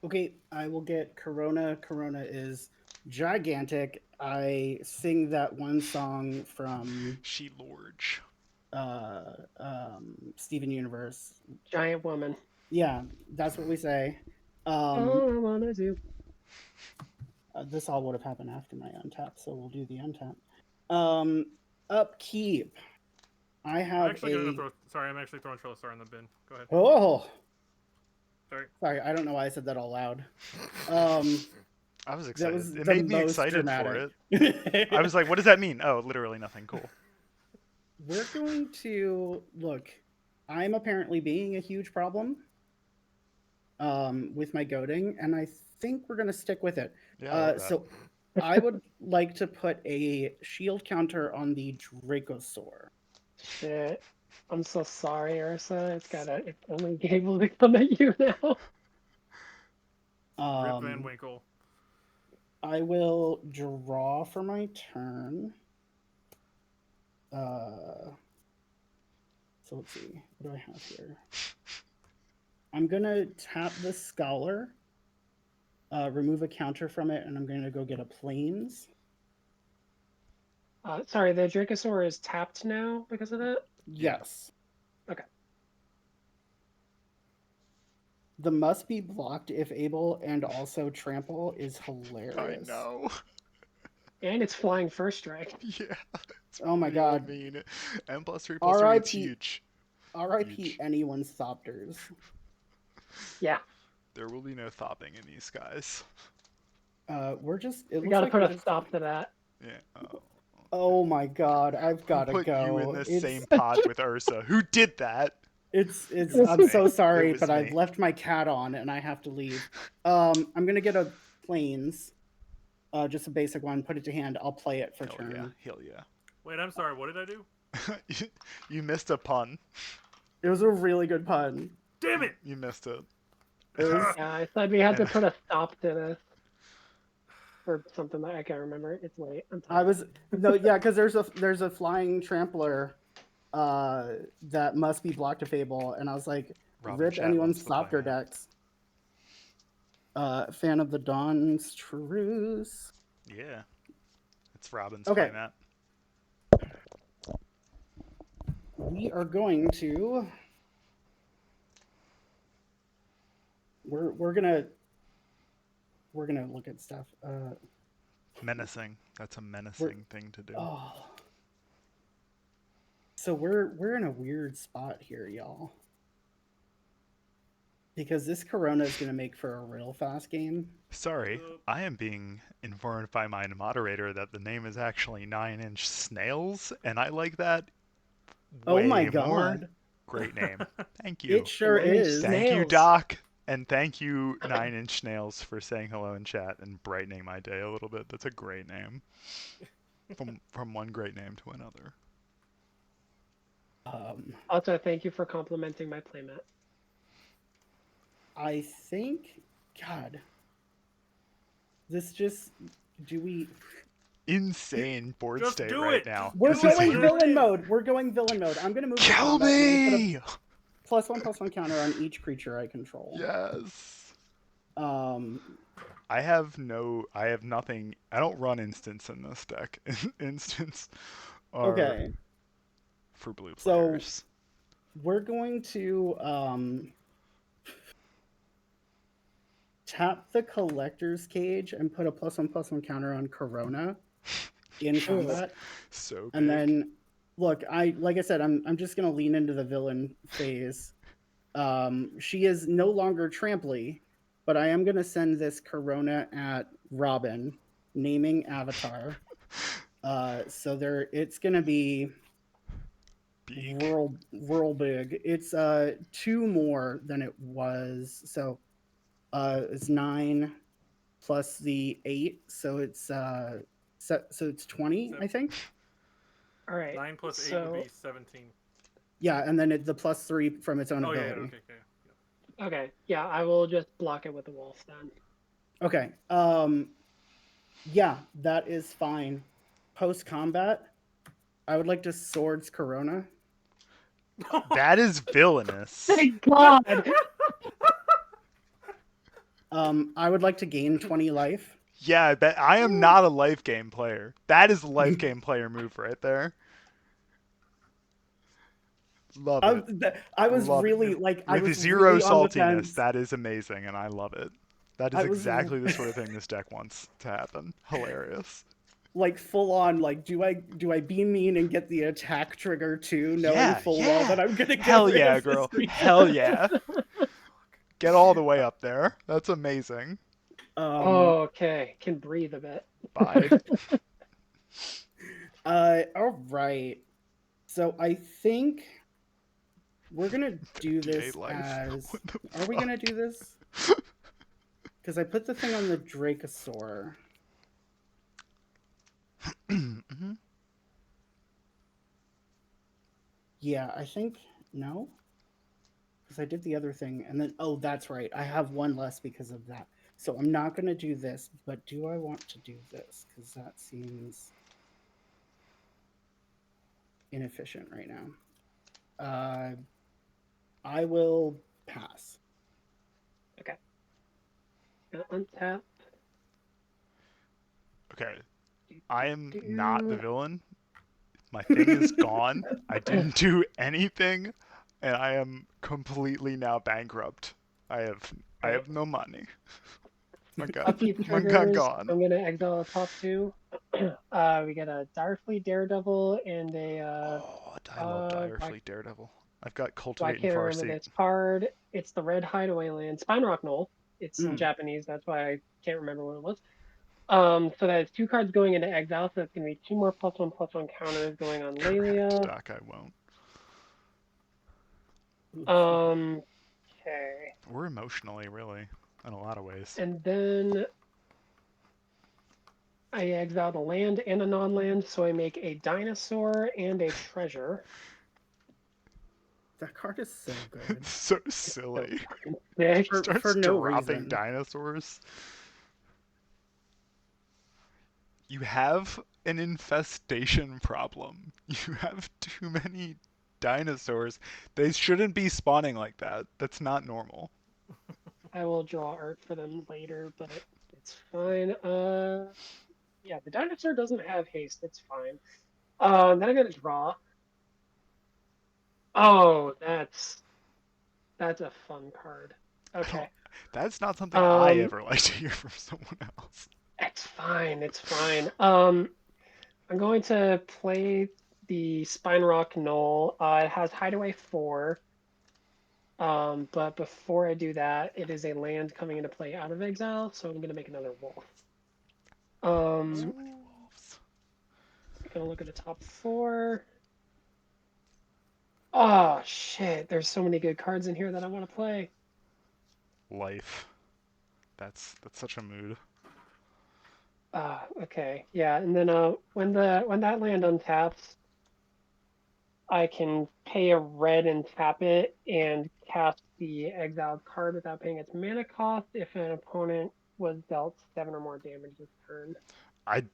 okay, I will get Corona. Corona is gigantic. I sing that one song from She Lorge. Steven Universe. Giant woman. Yeah, that's what we say. All I wanna do. This all would have happened after my untap, so we'll do the untap. Upkeep. I I'm have actually a. gonna throw. Sorry, I'm actually throwing Trelasar in the bin. Go ahead. Oh, Sorry. sorry. I don't know why I said that all loud. I was That excited. was It the made me most excited dramatic. for it. I was like, what does that mean? Oh, literally nothing. Cool. We're going to look. I'm apparently being a huge problem with my goading, and I think we're going to stick with it. Yeah, I love that. So I would like to put a shield counter on the Dracosaur. Shit. I'm so sorry, Ursa. It's only able to come at you now. Rip Van Winkle. I will draw for my turn. So let's see. What do I have here? I'm gonna tap the Scholar, remove a counter from it, and I'm gonna go get a Plains. Sorry, the Dracosaur is tapped now because of that? Yes. Okay. The must be blocked if able, and also trample is I hilarious. know. And it's flying first strike. Yeah. It's Oh my really God. mean. M+3/3, it's RIP. huge. R.I.P. Huge. anyone's Thopters. Yeah. There will be no thopping in these guys. We're just. It We looks gotta like put we're a just- stop to that. Yeah. Oh. Oh my God! I've got to Who put go. you in the It's- same pod with Ursa? Who did that? It's. was I'm me. so sorry, It was but I've me. left my cat on and I have to leave. I'm gonna get a Plains, just a basic one. Put it to hand. I'll play it for Hell turn. yeah. Hell yeah. Wait, I'm sorry. What did I do? You missed a pun. It was a really good pun. Damn it! You missed it. It was, Yeah, I said we had to And- put a stop to this. Or something that I can't remember. It's late. I'm I tired. was no, yeah, because there's a flying trampler, that must be blocked to Fable, and I was like, Robin rip Chat anyone's wants to play Thopter that. decks. Fan of the Dawn's Truce. Yeah. It's Robin's Okay. playmat. We are going to. We're gonna look at stuff. Menacing. That's a menacing thing to do. Oh. So we're in a weird spot here, y'all. Because this Corona is gonna make for a real fast game. Sorry, I am being informed by my moderator that the name is actually 9-inch Snails, and I like that Oh way my more. God. Great name. Thank you. It sure 9-inch is. Thank you, Snails. Doc. And thank you, 9-inch Snails, for saying hello in chat and brightening my day a little bit. That's a great name. From one great name to another. Also, thank you for complimenting my playmat. I think, God, this just do we? Insane board Just state do right it! now. Just We're This is going whatever it villain is. mode. We're going villain mode. I'm gonna move the Kill combat and put a me! +1/+1 counter on each creature I control. Yes. Um, I have nothing. I don't run instants in this deck. Instants are okay. for blue So- players. We're going to tap the collector's cage and put a +1/+1 counter on Corona in combat. So big. And then look, like I said, I'm just gonna lean into the villain phase. She is no longer Tramply, but I am gonna send this Corona at Robin, naming avatar. So it's gonna be Big. rural big. It's 2 more than it was. So it's 9 plus the 8, so it's so it's 20, I think. All right. 9 plus 8 so, would be 17. Yeah, and then the +3 from its own Oh, yeah, ability. okay, okay. Yeah. Okay. Yeah, I will just block it with the wolf then. Okay. Yeah, that is fine. Post combat, I would like to swords Corona. That is villainous. Thank God. I would like to gain 20 life. Yeah, I bet I am not a life game player. That is a life game player move right there. Love it. I was Love it. really like I With was zero really on the saltiness, fence. that is amazing, and I love it. That is I was- exactly the sort of thing this deck wants to happen. Hilarious. Like full on, like do I be mean and get the attack trigger too, knowing Yeah, full yeah. well that I'm gonna get Hell rid yeah, of this girl. creature? Hell yeah. Get all the way up there. That's amazing. Okay. Can breathe a bit. Bye. All right. So I think we're gonna do this 58 life. as. What the Are we fuck? gonna do this? Because I put the thing on the Dracosaur. Mhm. Yeah, I think no. Because I did the other thing, and then that's right. I have one less because of that. So I'm not gonna do this, but do I want to do this? Because that seems inefficient right now. I will pass. Untap. Okay. I am not the villain. My thing is gone. I didn't do anything, and I am completely now bankrupt. I have no money. My God, Upkeep my God, triggers. gone. I'm gonna exile the top 2. We get a Direfleet Daredevil and a Oh, I love Direfleet Daredevil. I've got I Cultivate can't and remember Farseek. this card. It's the red hideaway land, Spinerock Knoll. It's in Mm. Japanese, that's why I can't remember what it was. So that's 2 cards going into exile, so it's gonna be 2 more +1/+1 counters going on Correct, Lelia. Doc, I won't. Okay. We're emotionally, really, in a lot of ways. And then I exile the land and a non-land, so I make a dinosaur and a treasure. That card is so good. So silly. Nick, Starts for no dropping reason. dinosaurs. You have an infestation problem. You have too many dinosaurs. They shouldn't be spawning like that. That's not normal. I will draw art for them later, but it's fine. Yeah, the dinosaur doesn't have haste. It's fine. Then I'm gonna draw. Oh, that's a fun card. Okay, That's not something I Um, ever like to hear from someone else. it's fine. It's fine. I'm going to play the Spinerock Knoll. It has Hideaway 4. But before I do that, it is a land coming into play out of exile, so I'm gonna make another wolf. Wolves. Gonna look at the top 4. Oh shit, there's so many good cards in here that I want to play. Life. That's such a mood. Okay. Yeah, and then when that land untaps, I can pay a red and tap it and cast the exiled card without paying its mana cost if an opponent was dealt 7 or more damage this turn. I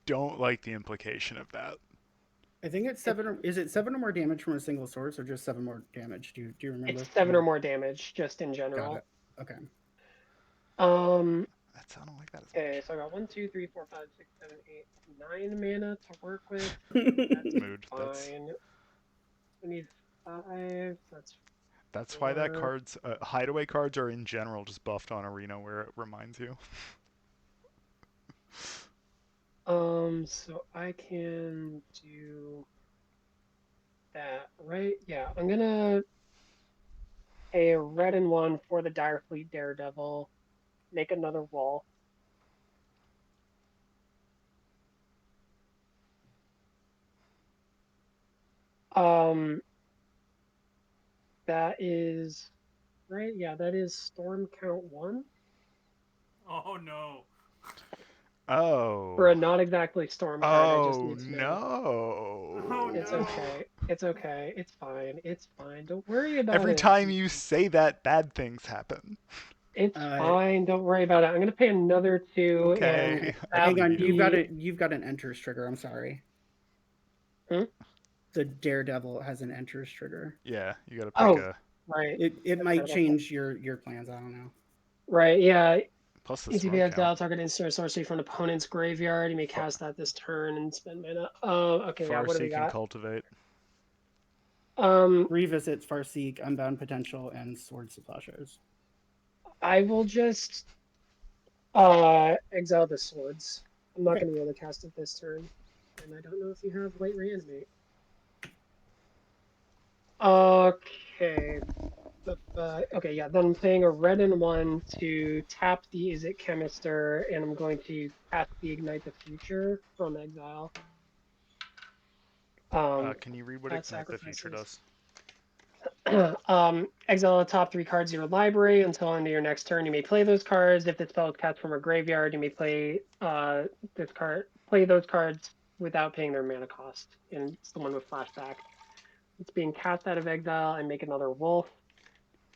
don't like the implication of that. I think it's 7 or is it 7 or more damage from a single source or just 7 more damage? Do you remember? It's 7 or more damage just in Got general. it. Okay. That sounded like that as Okay, much. so I got 1, 2, 3, 4, 5, 6, 7, 8, 9 mana to work with. Mood. That's Fine. We need 5. That's why that Four. card's hideaway cards are in general just buffed on Arena, where it reminds you. so I can do that, right? Yeah, I'm gonna pay a red and 1 for the Direfleet Daredevil. Make another wall. That is right. Yeah, that is Storm Count 1 Oh no. Oh. for a not exactly storm card. I just Oh need to know. no. Oh, It's no. okay. It's okay. It's fine. It's fine. Don't worry about Every it. time you say that, bad things happen. It's Uh, fine. Don't worry about it. I'm gonna pay another 2 Okay. and Hang on, the- you've got an enters trigger. I'm sorry. Hmm? The Daredevil has an enters trigger. Yeah, you gotta pick Oh. a. right. It might Daredevil. change your plans. I don't know. Right. Yeah. Plus the ETB storm exile count. target instant or sorcery from an opponent's graveyard. You may cast that this turn and spend mana. Okay. Yeah. What do we Farseek and got? cultivate. Revisits Farseek, Unbound Potential, and Sword Splashes. I will just exile the swords. I'm not Okay. going to be able to cast it this turn, and I don't know if you have White Reanimate. Okay. Okay, yeah. Then I'm paying a red and 1 to tap the Is It Chemister, and I'm going to cast the Ignite the Future from exile. Can you read what that Ignite the Future does? Exile the top 3 cards of your library until end of your next turn. You may play those cards. If the spell is cast from a graveyard, you may play play those cards without paying their mana cost. And it's the one with flashback. It's being cast out of exile and make another wolf.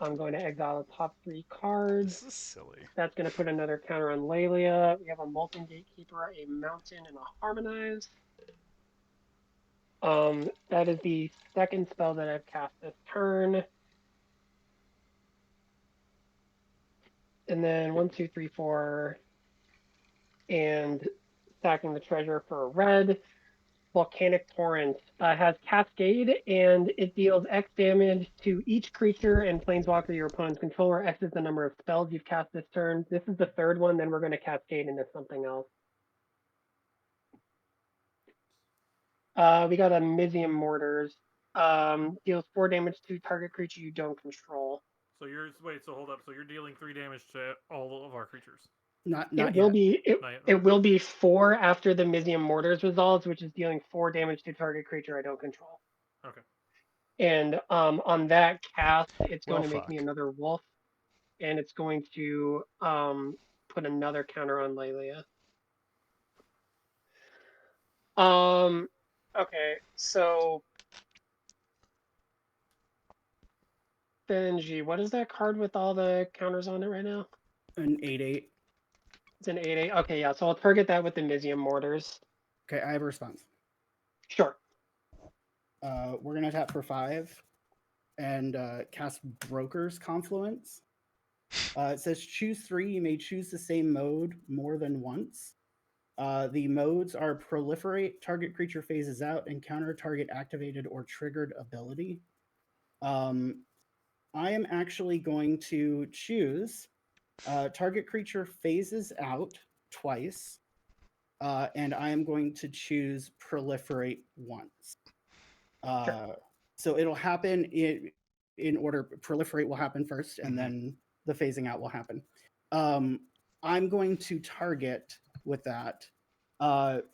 I'm going to exile the top 3 cards. This is silly. That's going to put another counter on Lelia. We have a Molten Gatekeeper, a Mountain, and a Harmonize. That is the second spell that I've cast this turn. And then 1, 2, 3, 4, and stacking the treasure for a red. Volcanic Torrent has Cascade, and it deals X damage to each creature and planeswalker your opponent's control, where X is the number of spells you've cast this turn. This is the third one, then we're going to Cascade into something else. We got a Mizium Mortars. Deals 4 damage to target creature you don't control. So you're wait. So hold up. So you're dealing 3 damage to all of our creatures. Not It yet. will be Not yet. it will be 4 after the Mizium Mortars resolves, which is dealing 4 damage to target creature I don't control. Okay. And on that cast, it's going Well, to make me fuck. another wolf, and it's going to put another counter on Lelia. Okay, so Benji, what is that card with all the counters on it right now? An 8/8. It's an 8/8. Okay, yeah, so I'll target that with the Mizium Mortars. Okay, I have a response. Sure. We're gonna tap for 5 and cast Broker's Confluence. It says choose 3. You may choose the same mode more than once. The modes are Proliferate, target creature phases out, and counter target activated or triggered ability. I am actually going to choose target creature phases out twice, and I am going to choose Proliferate once. So it'll happen in order. Proliferate will happen first, and then the phasing out will happen. I'm going to target with that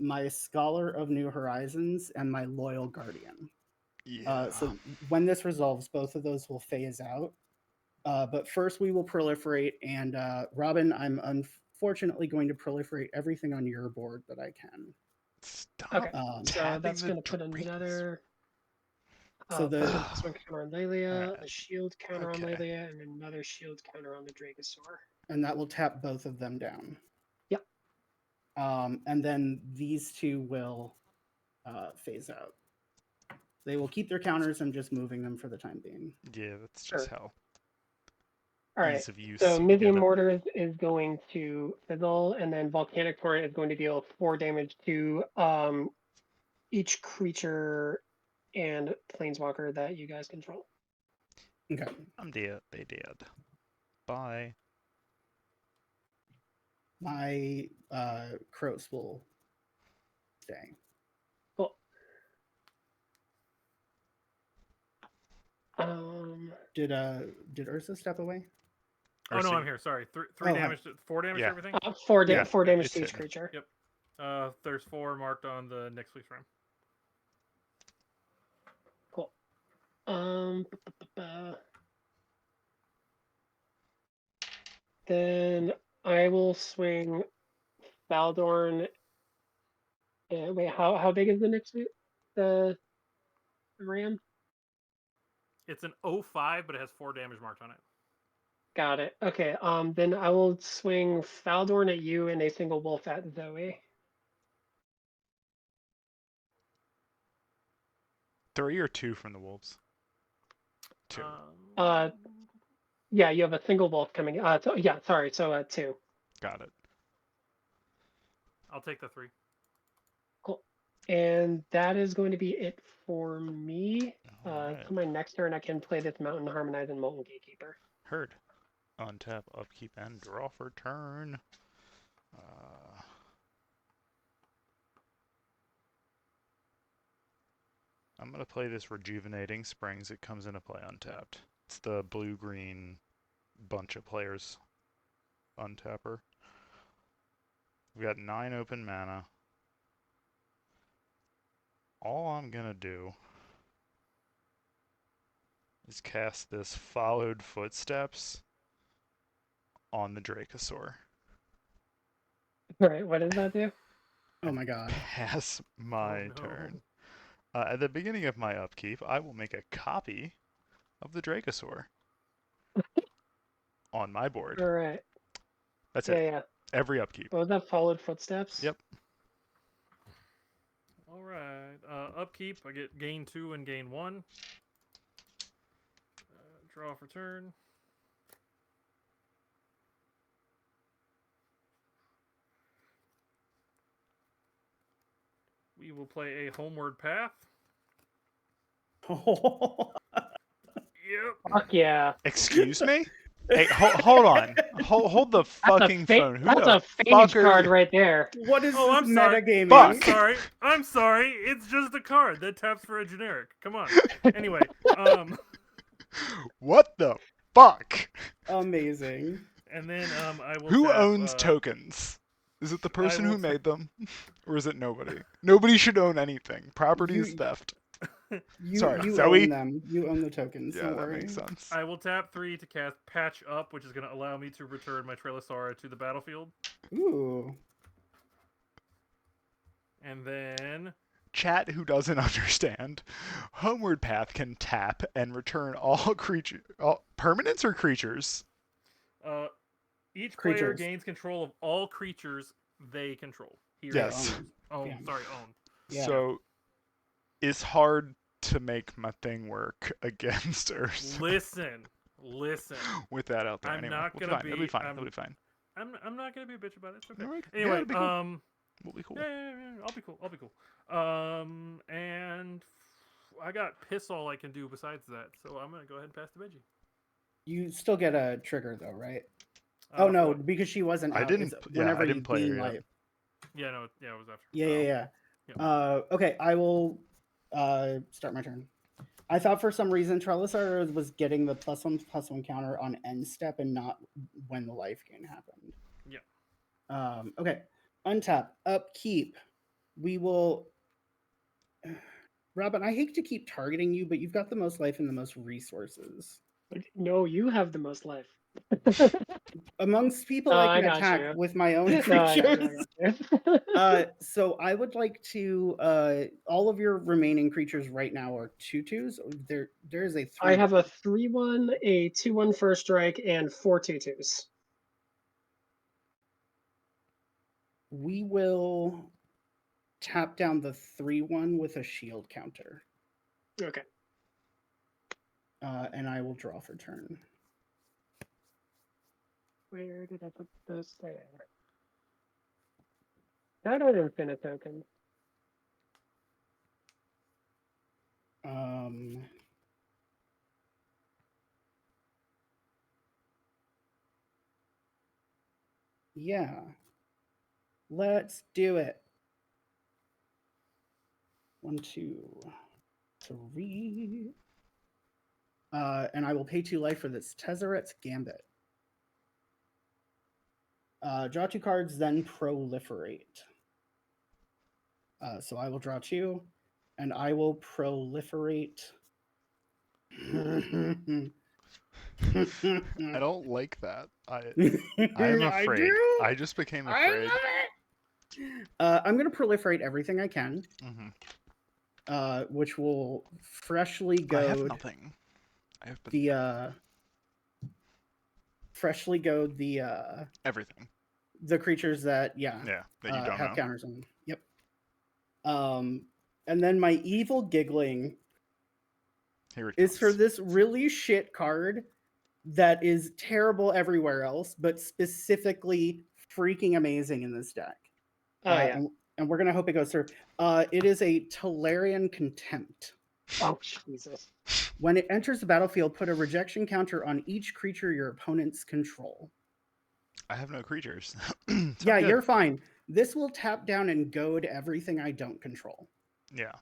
my Scholar of New Horizons and my Loyal Guardian. Yeah. So when this resolves, both of those will phase out. But first we will proliferate, and Robin, I'm unfortunately going to proliferate everything on your board that I can. Stop. Okay. Um, So tapping that's the going to put trees. another. So the- +1/+1 counter on Lelia, Alright. a shield counter on Okay. Lelia, and another shield counter on the Dragosaur. And that will tap both of them down. Yep. And then these two will phase out. They will keep their counters. I'm just moving them for the time being. Yeah, that's just Sure. how All right. ease of use. So you Mithium get it. Mortar is going to fizzle, and then Volcanic Torrent is going to deal 4 damage to each creature and planeswalker that you guys control. Okay. I'm dead. They dead. Bye. My crows will stay. Cool. Did Ursa step away? Oh no, Ursa- I'm here. Sorry, three Oh, hi. damage, 4 damage Yeah. to everything. 4 Yeah, 4 damage it's to each hitting. creature. Yep. There's 4 marked on the next week's frame. Cool. Then I will swing Faldorn. Wait, how big is the next week? The ram? It's an 05, but it has 4 damage marked on it. Got it. Okay. Then I will swing Faldorn at you and a single wolf at Zoe. 3 or 2 from the wolves? 2. Yeah, you have a single wolf coming. So yeah, sorry. So 2. Got it. I'll take the 3. Cool. And that is going to be it for me. Alright. For my next turn, I can play this Mountain Harmonize and Molten Gatekeeper. Heard. Untap, upkeep, and draw for turn. I'm going to play this Rejuvenating Springs. It comes into play untapped. It's the blue-green bunch of players untapper. We've got 9 open mana. All I'm going to do is cast this Followed Footsteps on the Dracosaur. All right, what does that do? Oh my god. Pass my no. turn. At the beginning of my upkeep, I will make a copy of the Dracosaur on my board. All right. That's Yeah, it. yeah. Every upkeep. What was that? Followed Footsteps? Yep. All right. Upkeep. I get gain 2 and gain 1. Draw for turn. We will play a Homeward Path. Yep. Fuck yeah. Excuse me? Hey, hold on. Hold the fucking phone. Who That's the a phage fuck are card you? right there. What is Oh, this I'm sorry. metagaming? Fuck. I'm sorry. It's just a card that taps for a generic. Come on. Anyway, What the fuck? Amazing. and then I will. Who tap, owns tokens? Is it the person will who ta- made them? Or is it nobody? Nobody should own anything. Property is You- theft. You, Sorry, you Zoe? own them. You own the tokens. Yeah, Don't that worry. makes sense. I will tap 3 to cast Patch Up, which is going to allow me to return my Trillisaura to the battlefield. Ooh. And then Chat who doesn't understand. Homeward Path can tap and return all permanents or creatures? each player Creatures. gains control of all creatures they control. He or Yes. she. Own. Yeah. Sorry, own. Yeah. So it's hard to make my thing work against Ursa Listen. with that out there. I'm Anyway, not we'll gonna be fine. It'll be be- fine. I'm- It'll be fine. I'm not gonna be a bitch about it. It's okay. Alright. Anyway, yeah, it'll be cool. We'll be cool. yeah, I'll be cool. And I got piss all I can do besides that, so I'm gonna go ahead and pass to Benji. You still get a trigger though, right? Oh no, what? because she wasn't. I out. didn't- It's yeah, I whenever didn't you play her gain yet. life. Yeah, no, yeah, it was after. Yeah. yeah. Okay, I will start my turn. I thought for some reason Trellisar was getting the +1/+1 counter on end step and not when the life gain happened. Yeah. Okay. Untap. Upkeep. We will. Robin, I hate to keep targeting you, but you've got the most life and the most resources. No, you have the most life. Amongst people No, I I can got attack you. with my own No, I got you, creatures. I got you. So I would like to all of your remaining creatures right now are 2/2s. There's a 3. I have a 3/1, a 2/1 first strike, and 4 2/2s. We will tap down the 3/1 with a shield counter. Okay. And I will draw for turn. Where did I put those there? Not an infinite token. Yeah. Let's do it. 1, 2, 3. And I will pay 2 life for this Tezzeret's Gambit. Draw 2 cards, then proliferate. So I will draw 2, and I will proliferate. I don't like that. I'm I afraid. do. I just became I afraid. love it. I'm going to proliferate everything I can, which will freshly I have goad nothing. I have the freshly goad the everything. the creatures that Yeah, that you don't have know. counters on them. Yep. And then my evil giggling Here it is for comes. this really shit card that is terrible everywhere else, but specifically freaking amazing in this deck. Oh, yeah. And we're gonna hope it goes through. It is a Tolarian Contempt. Oh, Jesus. When it enters the battlefield, put a rejection counter on each creature your opponents control. I have no creatures. So Yeah, good. you're fine. This will tap down and goad everything I don't control. Yeah.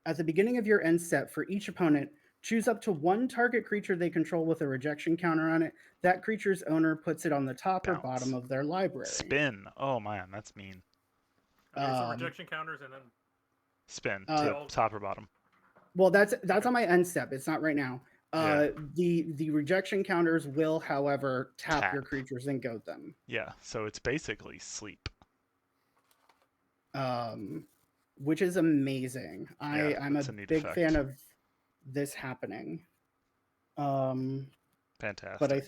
At the beginning of your end step, for each opponent, choose up to 1 target creature they control with a rejection counter on it. That creature's owner puts it on the top or Bounce. bottom of their library. Spin. Oh man, that's mean. Okay, so rejection counters and then Spin Uh, to top or bottom. Well, that's on my end step. It's not right now. Yeah. The rejection counters will, however, tap your Tap. creatures and goad them. Yeah. So it's basically sleep. Which is amazing. Yeah, I'm a that's a neat big effect. fan of this happening. Fantastic. But I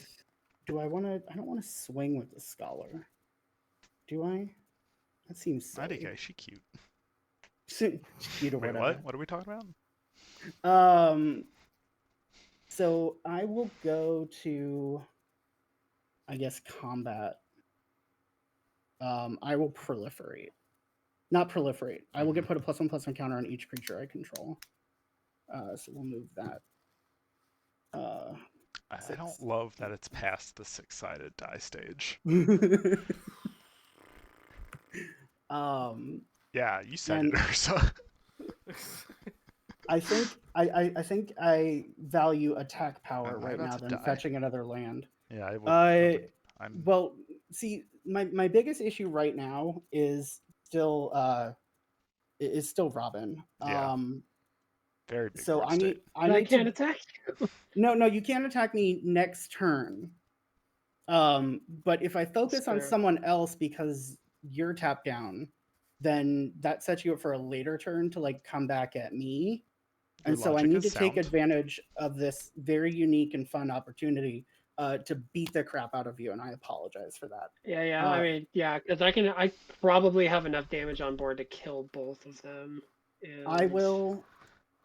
don't want to swing with the scholar. Do I? That seems silly. IDK, she cute. Cute or Wait, whatever. what? What are we talking about? So I will go to, I guess, combat. I will proliferate. Not proliferate. I will get put a +1/+1 counter on each creature I control. So we'll move that. I don't love that it's past the 6-sided die stage. Yeah, you said it, Ursa. I think I value attack power Am I right about now to than die? fetching another land. Yeah, I would. Well, see, my biggest issue right now is still Robin. Yeah. Very big. So board I state. can't attack you. No, you can't attack me next turn. But if I focus on fair. someone else because you're tapped down, then that sets you up for a later turn to like come back at me. Your And so I logic need to is take sound. advantage of this very unique and fun opportunity to beat the crap out of you, and I apologize for that. Yeah. I mean, yeah, because I probably have enough damage on board to kill both of them. I and- will.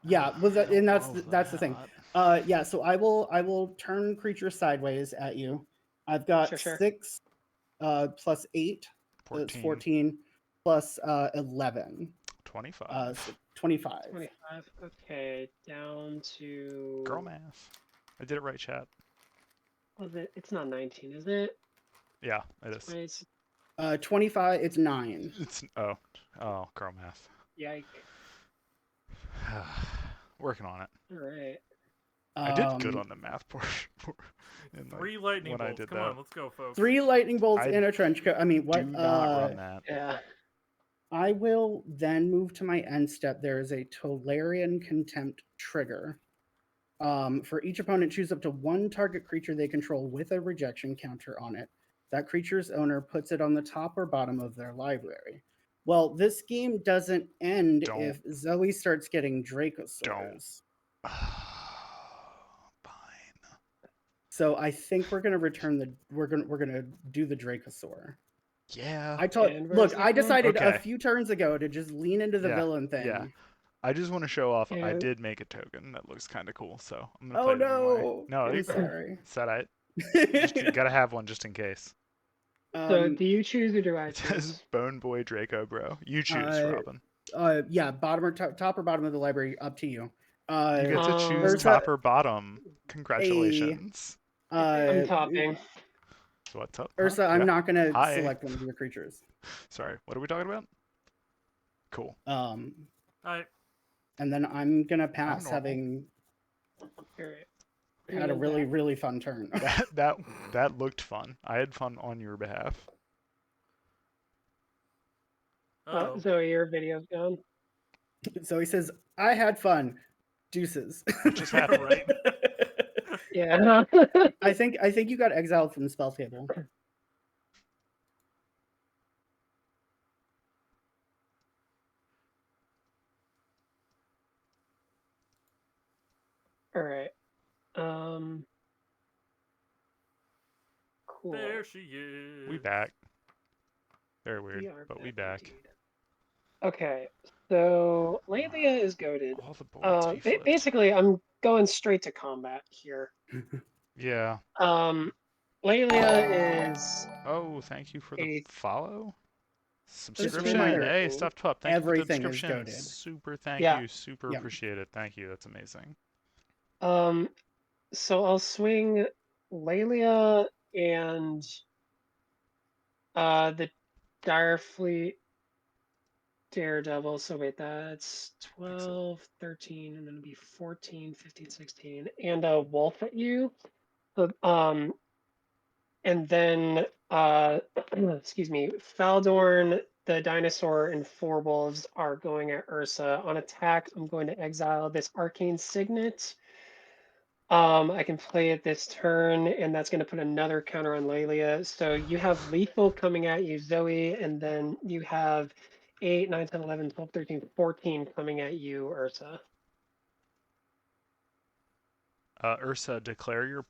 Yeah, well, I don't that's the thing. love Yeah, so I will turn creatures sideways at you. I've got Sure. 6 plus 8. that. It's 14 plus 11. 25. So 25. 25. Okay, down to. Girl math. I did it right, chat. Was it? It's not 19, is it? Yeah, it is. Wait, 25, it's 9. It's girl math. yike. Working on it. All right. I did good on the math portion. 3 lightning when I bolts. did Come that. on, let's go, folks. 3 lightning bolts I in a trench coat. I mean, what? Do not run that. Yeah. I will then move to my end step. There is a Tolarian Contempt trigger. For each opponent, choose up to one target creature they control with a rejection counter on it. That creature's owner puts it on the top or bottom of their library. Well, this game doesn't end Don't. if Zoe starts getting Dracosaurs. Don't. Fine. So I think we're gonna return the we're gonna do the Dracosaur. Yeah. I told And look, where's I it going? decided a Okay. few turns ago to just lean into the Yeah, villain thing. yeah. I just want to show off. I Yeah. did make a token that looks kind of cool, so I'm gonna Oh play it anyway. no! No, I'm you sorry. said I just gotta have one just in case. So do you choose or do I It says choose? Bone Boy Draco, bro. You choose, Robin. Yeah, bottom or top or bottom of the library, up to you. You get to choose Ursa- top or bottom. Congratulations. I'm topping. So what's up? Ursa, Huh? I'm Yeah. not gonna Hi. select one of your creatures. Sorry. What are we talking about? Cool. Alright. And then I'm gonna pass, normal. having Alright. had a really, really fun turn. That looked fun. I had fun on your behalf. Uh-oh. Zoe, your video's gone. So he says, "I had fun. Deuces." What just happened? Right. Yeah. I think you got exiled from the spell table. Alright. Cool. There she is. We back. Very We weird, are but we back. indeed. Okay, so Lelia is goaded. All the boards he flipped. Basically, I'm going straight to combat here. Yeah. Lelia is Oh, thank you for the a follow. Just Subscription. reminder, Hey, Stuffed Pup. Thank everything you is for the subscription. goated. Super thank Yeah. you. Super Yeah. appreciate it. Thank you. That's amazing. So I'll swing Lelia and the Direfleet Daredevil. So wait, that's 12, 13, and then it'll be 14, 15, 16, and a wolf at you. So, and then excuse me, Faldorn, the dinosaur, and 4 wolves are going at Ursa. On attack, I'm going to exile this arcane signet. I can play it this turn, and that's going to put another counter on Lelia. So you have lethal coming at you, Zoe, and then you have 8, 9, 10, 11, 12, 13, 14 coming at you, Ursa. Ursa, declare your.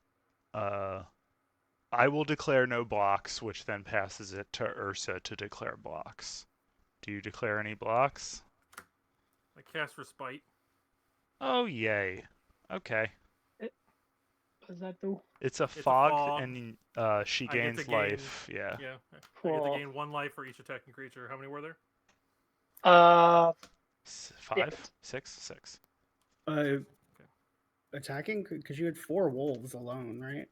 I will declare no blocks, which then passes it to Ursa to declare blocks. Do you declare any blocks? I cast Respite. Oh, yay. Okay. What does that do? It's a a fog, fog. and she I get gains to gain- life. Yeah. Yeah. I get Cool. to gain 1 life for each attacking creature. How many were there? 5, 6, 6. Attacking because you had 4 wolves alone, right?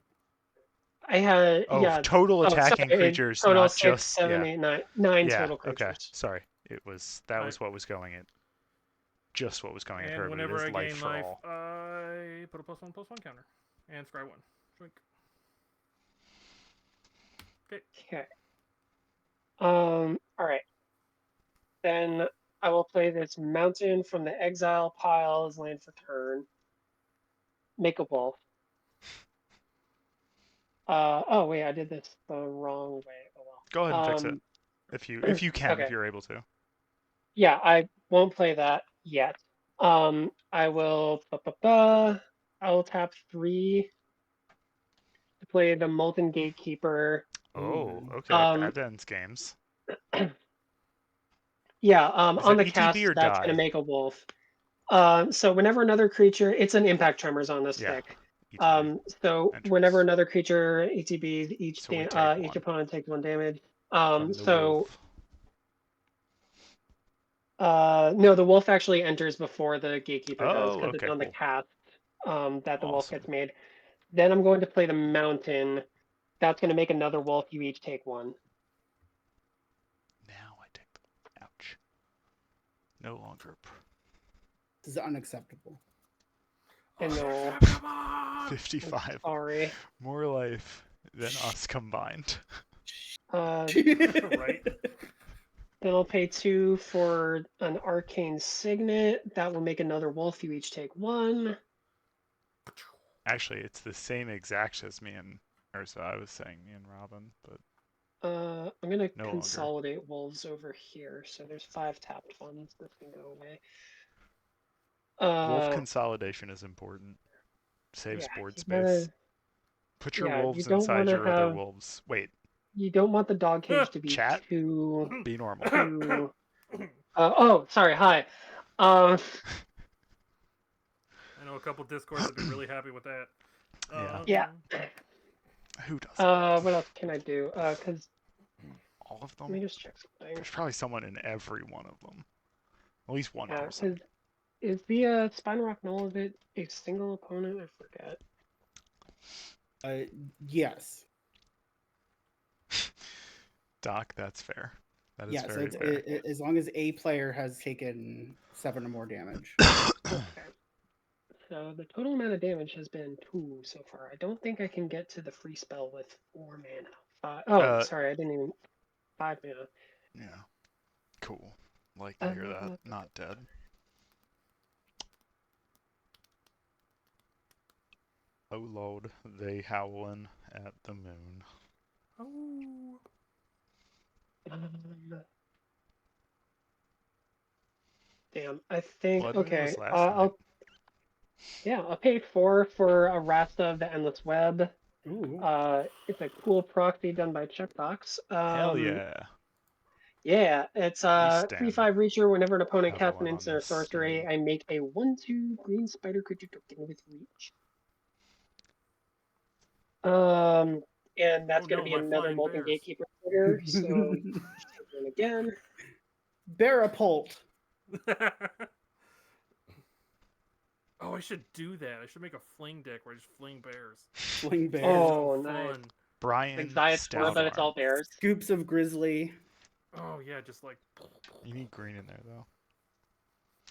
I had Oh, yeah. total attacking sorry, creatures, total not 6, just 7, yeah. 8, 9, 9 Yeah. total Okay. creatures. Sorry. That was what was going at. Just what was going at her. And But it whenever is I life gain for life, all. I put a +1/+1 counter. And scry 1. Shrink. Okay. All right. Then I will play this mountain from the exile pile as land for turn. Make a wolf. Oh wait, I did this the wrong way. Oh well. Go ahead and fix it if you can, okay. if you're able to. Yeah, I won't play that yet. I will. I will tap 3 to play the Molten Gatekeeper. Oh, Ooh. okay. That ends games. Yeah, Is on that the ETB cast, or that's die? going to make a wolf. So whenever another creature, it's an impact tremors on this Yeah, deck. ETB. So Entries. whenever another creature ETBs, each So we take each 1 opponent takes 1 damage. from the So wolf. no, the wolf actually enters before the gatekeeper does Oh, because it's okay, on the cool. cast that the wolf Awesome. gets made. Then I'm going to play the mountain. That's going to make another wolf. You each take 1. Now I take the ouch. No longer. This is unacceptable. And no, Come on! 55. sorry. More life than us combined. Right. Then I'll pay 2 for an arcane signet. That will make another wolf. You each take 1. Actually, it's the same exact as me and Ursa. I was saying me and Robin, but I'm gonna No longer. consolidate wolves over here. So there's 5 tapped ones. This can go away. wolf consolidation is important. Saves yeah, board you space. gotta- Put your yeah, you wolves don't inside wanna your other have- wolves. Wait, You don't want the dog cage to be Chat? too. be normal. too. Oh, sorry. Hi. I know a couple Discords have been really happy with that. Yeah. Yeah. Who does? What else can I do? Cause All of let me them? just check something. There's probably someone in every one of them. At least one Yeah, person. cause is the Spine Rock Null of it a single opponent? I forget. Yes. Doc, that's fair. That is Yeah, so very it's, fair. as long as a player has taken 7 or more damage. Okay. So the total amount of damage has been 2 so far. I don't think I can get to the free spell with 4 mana. Sorry, I didn't even 5 mana. Yeah. Cool. Like to hear that. Not dead. Oh lord, they howlin' at the moon. Oh. Damn, I think Blood Moon okay. was last night. I'll pay 4 for a Rasta of the Endless Web. Ooh. It's a cool proxy done by Checkbox. Hell yeah. Yeah, it's stand 3/5 reacher. Whenever an opponent have a casts an lot on instant or this sorcery, game. I make a 1/2 green spider creature token with reach. And that's Oh going no, to be my another flying Molten bears. Gatekeeper trigger. So just take one again. Barapult. Oh, I should do that. I should make a fling deck where I just fling bears. Fling bears. Oh, So nice. fun. Brian Like Zayat Sword, but it's all Stoutarm. bears. Scoops of grizzly. Oh yeah, just like. You need green in there though.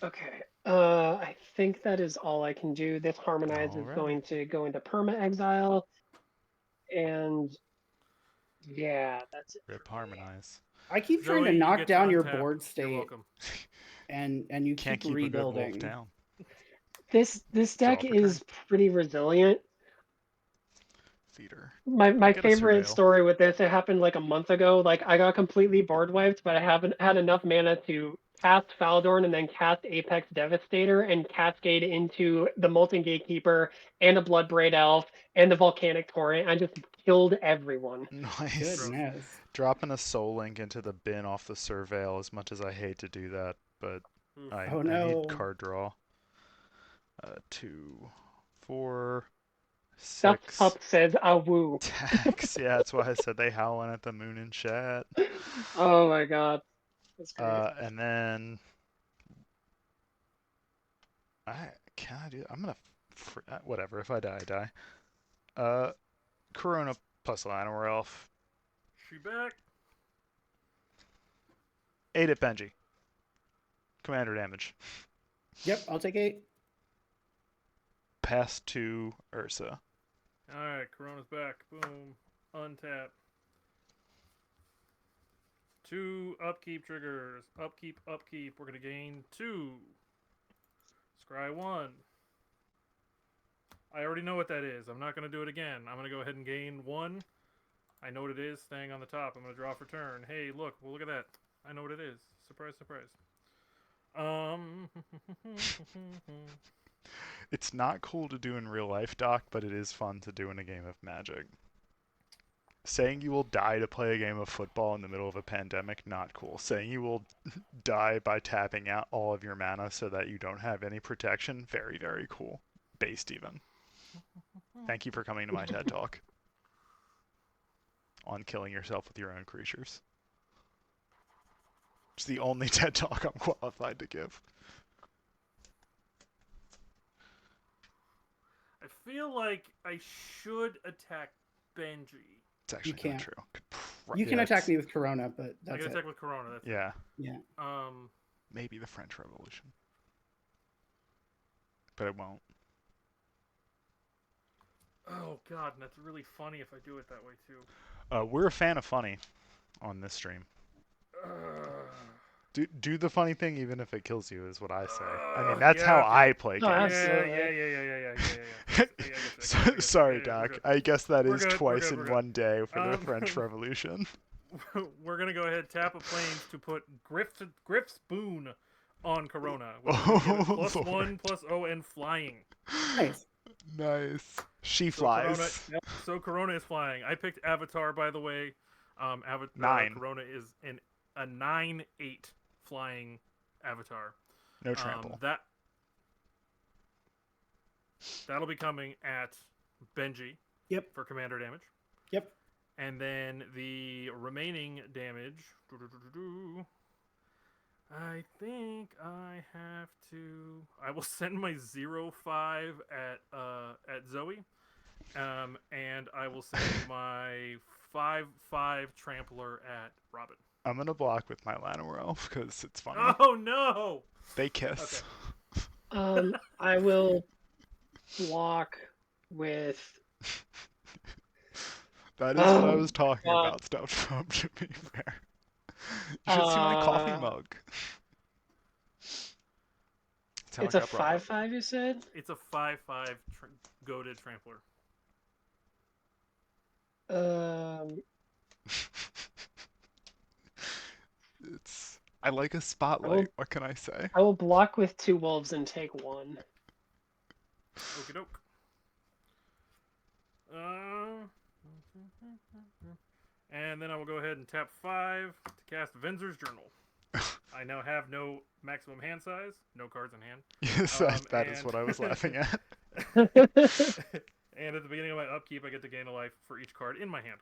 Okay. I think that is all I can do. This Harmonize is Alrighty. going to go into perma exile. And yeah, that's it. Rip for me. harmonize. I keep trying Joey, to you knock get to down your untap. board You're state, welcome. and you Can't keep keep a good wolf rebuilding. down. This deck Draw per is pretty resilient. Feeder. My Get a favorite surveil. story with this, it happened like a month ago. Like I got completely board wiped, but I haven't had enough mana to cast Faldorn and then cast Apex Devastator and cascade into the Molten Gatekeeper and a Bloodbraid Elf and the Volcanic Torrent. I just killed everyone. Nice. Goodness. Dropping a soul link into the bin off the surveil, as much as I hate to do that, but Oof. I Oh, I no. need card draw. 2, 4, Stuffed 6. Pup says awoo. Tax. Yeah, that's why I said they howling at the moon in chat. Oh my god. That's great. And then can I do? I'm gonna whatever. If I die, I die. Corona plus Llanowar Elf. She back. 8 at Benji. Commander damage. Yep, I'll take 8. Pass to Ursa. Alright, Corona's back. Boom. Untap. 2 upkeep triggers. Upkeep, upkeep. We're going to gain 2. Scry 1. I already know what that is. I'm not going to do it again. I'm going to go ahead and gain 1. I know what it is. Staying on the top. I'm going to draw for turn. Hey, look. Well, look at that. I know what it is. Surprise, surprise. It's not cool to do in real life, Doc, but it is fun to do in a game of Magic. Saying you will die to play a game of football in the middle of a pandemic, not cool. Saying you will die by tapping out all of your mana so that you don't have any protection, very, very cool. Based even. Thank you for coming to my TED Talk on killing yourself with your own creatures. It's the only TED Talk I'm qualified to give. I feel like I should attack Benji. It's actually You not can't. true. You can attack me with Corona, but I that's can it. attack with Corona. That's Yeah, Yeah. maybe the French Revolution. But it won't. Oh god, and that's really funny if I do it that way too. We're a fan of funny on this stream. Do the funny thing even if it kills you is what I say. I mean, that's how Yeah, okay. I play Oh, games. absolutely. Yeah. Sorry, we're Doc. good. I guess that We're is good, we're twice good, in we're good. one day for the Um, French Revolution. We're gonna go ahead tap a plains to put Griff's Boon on Corona, which is gonna give it Oh, +1, +0, and flying. Nice. Nice. She So Corona, flies. so Corona is flying. I picked Avatar, by the way. 9. Corona is a 9/8 flying Avatar. No trample. That'll be coming at Benji. Yep. For commander damage. Yep. And then the remaining damage. I think I have to. I will send my 0/5 at Zoe, and I will send my 5/5 trampler at Robin. I'm gonna block with my Llanowar Elf because it's funny. Oh no! They kiss. I will block with. That is what I Oh, was talking God. about, Stuffed From, to be fair. You should see my coffee mug. It's a 5/5, you said? It's a 5/5 goaded trampler. I like a spotlight. What can I say? I will block with 2 wolves and take 1. Okie doke. And then I will go ahead and tap 5 to cast Venzor's Journal. I now have no maximum hand size, no cards in hand. Yes, that is what I was laughing at. And at the beginning of my upkeep, I get to gain a life for each card in my hand.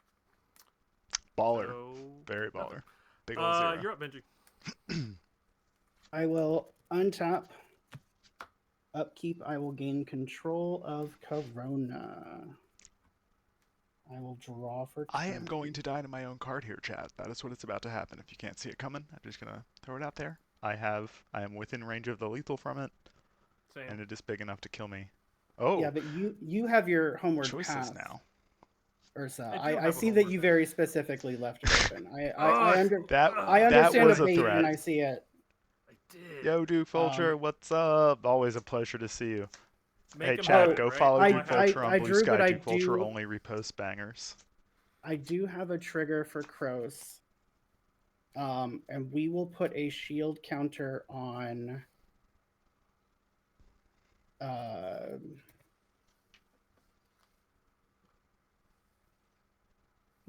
Baller. So, Very baller. Big ol' 0. You're up, Benji. I will untap. Upkeep, I will gain control of Corona. I will draw for I am turn. going to die to my own card here, chat. That is what is about to happen. If you can't see it coming, I'm just gonna throw it out there. I am within range of the lethal from it, Same. and it is big enough to kill me. Oh, Yeah, but you have your homeward choices path, now. Ursa. I do I have a see that homeward you path. very specifically left it open. I That understand was the a bait threat. when I see it. I did. Yo, Duke Vulture, what's up? Always a pleasure to see you. Make Hey, him Chad, happy, go right? follow I- Duke Vulture on I Blue drew, Sky. but I Duke Vulture do- only reposts bangers. I do have a trigger for Kroos. And we will put a shield counter on.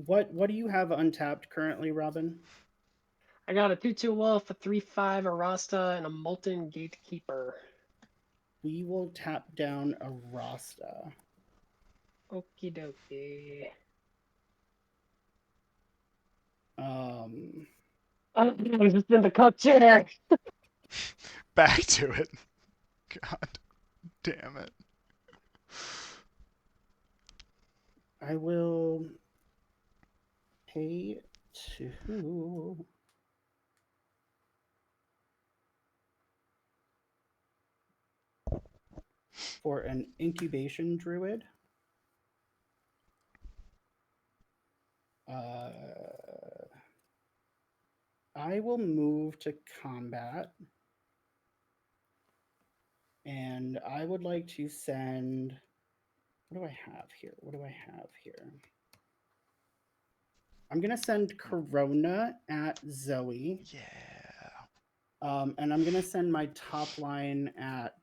What do you have untapped currently, Robin? I got a 2/2 wolf, a 3/5 Arasta, and a Molten Gatekeeper. We will tap down a Rasta. Okie dokie. I was just in the cup chair. Back to it. God damn it. I will pay 2. For an incubation druid. I will move to combat. And I would like to send. What do I have here? I'm going to send Corona at Zoe. Yeah. And I'm going to send my top line at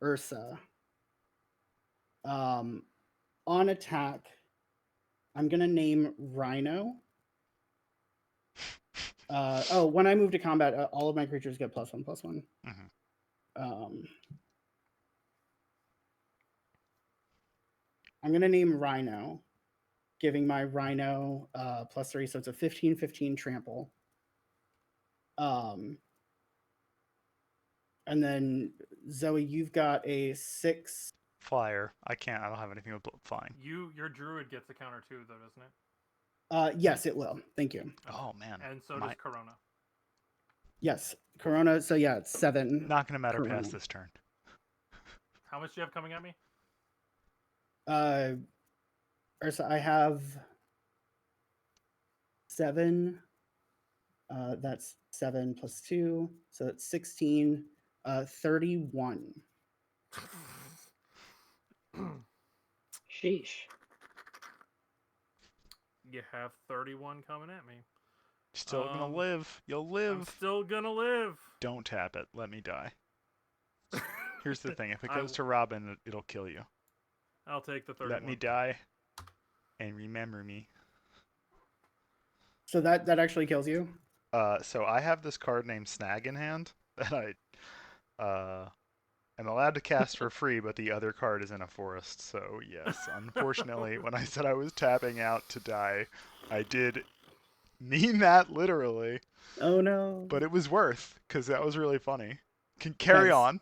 Ursa. On attack, I'm going to name Rhino. When I move to combat, all of my creatures get +1/+1. I'm going to name Rhino, giving my Rhino +3, so it's a 15/15 trample. And then Zoe, you've got a 6 Flyer. I don't have anything with flying. Your druid gets a counter too, though, doesn't it? Yes, it will. Thank you. Oh man. And so does Corona. Yes, Corona. So yeah, it's 7. Not gonna matter Corona. past this turn. How much do you have coming at me? Ursa, I have 7. That's 7 + 2, so that's 16. 31. Sheesh. You have 31 coming at me. Still gonna Um, live. You'll I'm live. still gonna live. Don't tap it. Let me die. Here's the thing. If it I goes to Robin, it'll kill you. I'll take the 31. Let me die. And remember me. So that actually kills you. So I have this card named Snag in hand that I am allowed to cast for free, but the other card is in a forest. So yes, unfortunately, when I said I was tapping out to die, I did mean that literally. Oh no. But it was worth, because that was really funny. Can carry Nice. on.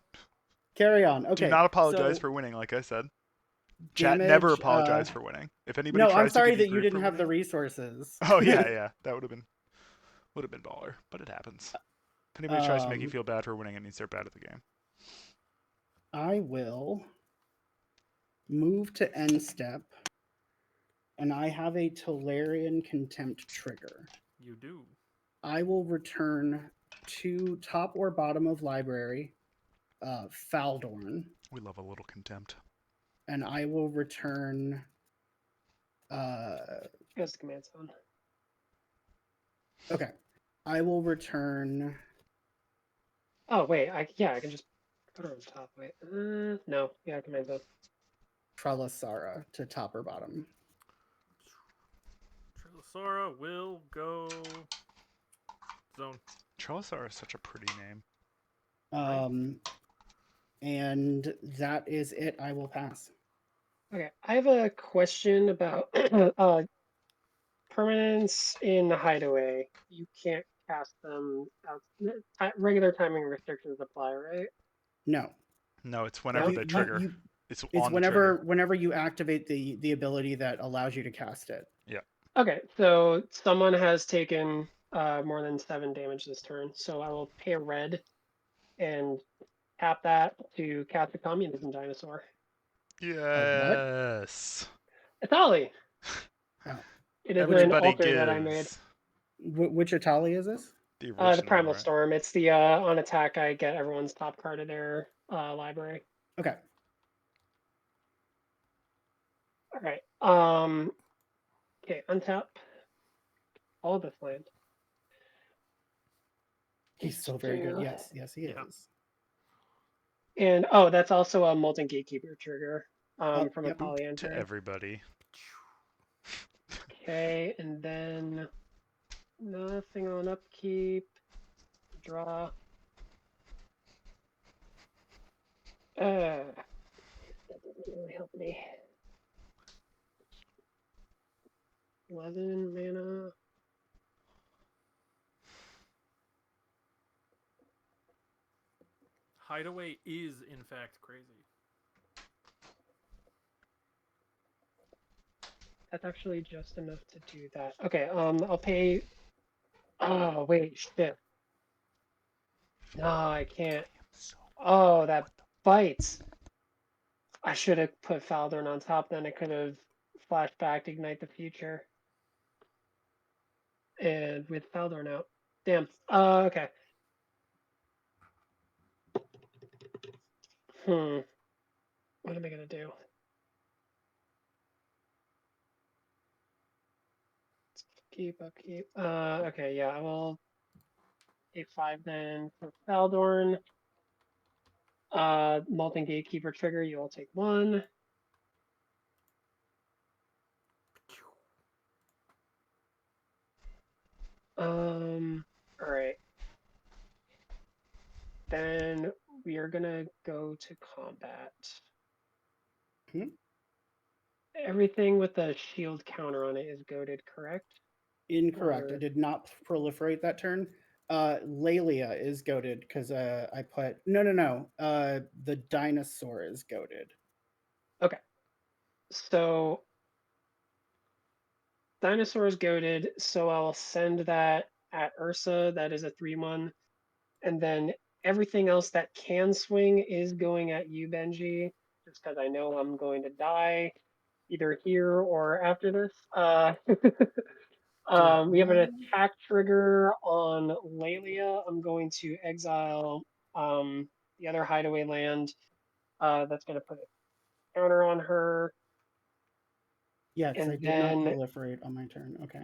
Carry on. Okay. Do not apologize so for winning, like I said. Chat never damage, apologize for winning. If anybody No, tries I'm sorry to give that you grief didn't for have the winning- resources. Oh yeah, that would have been baller, but it happens. If anybody tries to make you feel bad for winning, it means they're bad at the game. I will move to end step, and I have a Tolarian Contempt trigger. You do. I will return to top or bottom of library, Faldorn, We love a little contempt. and I will return. Goes to command zone. Okay, I will return. Oh wait, I can just put her on top. Wait, no, yeah, command zone. Trelasara to top or bottom. Trelasara will go zone. Trelasar is such a pretty name. And that is it. I will pass. Okay, I have a question about permanents in Hideaway. You can't cast them out. Regular timing restrictions apply, right? No. No, it's whenever they trigger. It's It's on the trigger. whenever you activate the ability that allows you to cast it. Okay, so someone has taken more than 7 damage this turn, so I will pay a red and tap that to cast a Communism Dinosaur. Yes. It's Ollie. Oh. It is an Everybody altar that I made. gives. Which Atali is this? The original, The Primal right? Storm. It's the on attack I get everyone's top card of their library. Okay. All right. Okay, untap all this land. He's so very good. Yes, he Yeah. is. And that's also a Molten Gatekeeper trigger from a Yep. To Polyantron. everybody. Okay, and then nothing on upkeep. Draw. That doesn't really help me. 11 mana. Hideaway is in fact crazy. That's actually just enough to do that. Okay, I'll pay. Oh wait, shit. No, I can't. Oh, that bites. I should have put Faldorn on top, then I could have flashed back to Ignite the Future. And with Faldorn out. Damn. Okay. What am I gonna do? Upkeep. Okay, yeah, I will take 5 then for Faldorn. Molten Gatekeeper trigger, you all take 1. Alright. Then we are gonna go to combat. Everything with the shield counter on it is goaded, correct? Incorrect. I Or- did not proliferate that turn. Laelia is goaded because I put no. The dinosaur is goaded. So Dinosaur is goaded, so I'll send that at Ursa. That is a 3-1. And then everything else that can swing is going at you, Benji, just because I know I'm going to die either here or after this. We have an attack trigger on Laelia. I'm going to exile the other hideaway land. That's going to put a counter on her. Yeah, because And I did not then- proliferate on my turn. Okay.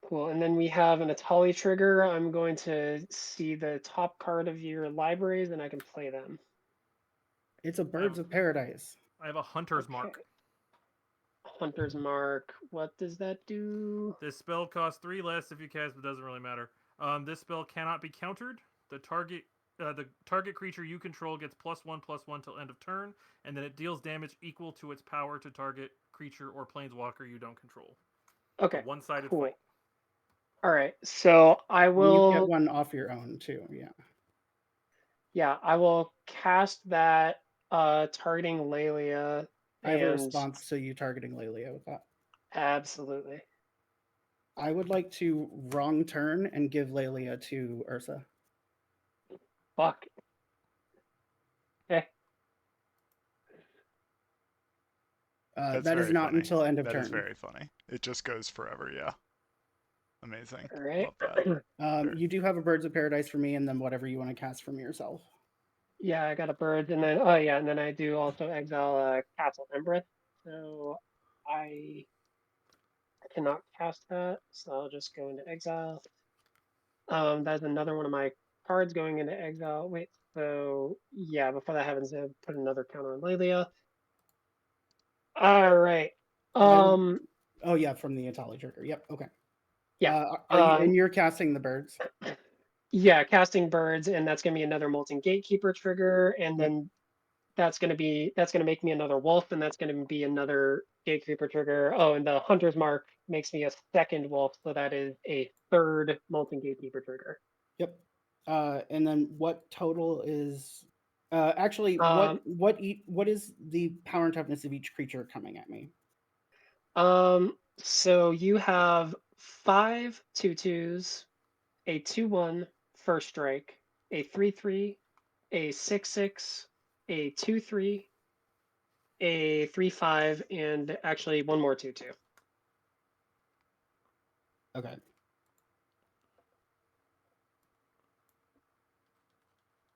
Cool. And then we have an Atali trigger. I'm going to see the top card of your libraries and I can play them. It's a Birds of Paradise. I have a Hunter's Mark. Okay. Hunter's Mark. What does that do? This spell costs 3 less if you cast, but doesn't really matter. This spell cannot be countered. The target creature you control gets +1/+1 till end of turn, and then it deals damage equal to its power to target creature or planeswalker you don't control. Okay. One-sided Cool. fight. All right. So I And you will. get one off your own too. Yeah. Yeah, I will cast that targeting Lelia. I have a and- response to you targeting Lelia with that. Absolutely. I would like to wrong turn and give Lelia to Ursa. Fuck. Okay. That's That is very not funny. until end of That turn. is very funny. It just goes forever. Yeah. Amazing. All right. Love that. You do have a Birds of Paradise for me, and then whatever you want to cast from yourself. Yeah, I got a bird, and then and then I do also exile Castle Embereth. So I cannot cast that, so I'll just go into exile. That's another one of my cards going into exile. Wait, so yeah, before that happens, I put another counter on Lelia. All right. Oh yeah, from the Atali trigger. Yep. Okay. Yeah, and you're casting the birds. Yeah, casting birds, and that's gonna be another Molten Gatekeeper trigger, and Yep. then that's gonna make me another wolf, and that's gonna be another Gatekeeper trigger. Oh, and the Hunter's Mark makes me a second wolf, so that is a third Molten Gatekeeper trigger. Yep. And then what total is? Actually, Um, what is the power and toughness of each creature coming at me? So you have 5 2/2s, a 2/1 first strike, a 3/3, a 6/6, a 2/3, a 3/5, and actually one more 2/2. Okay.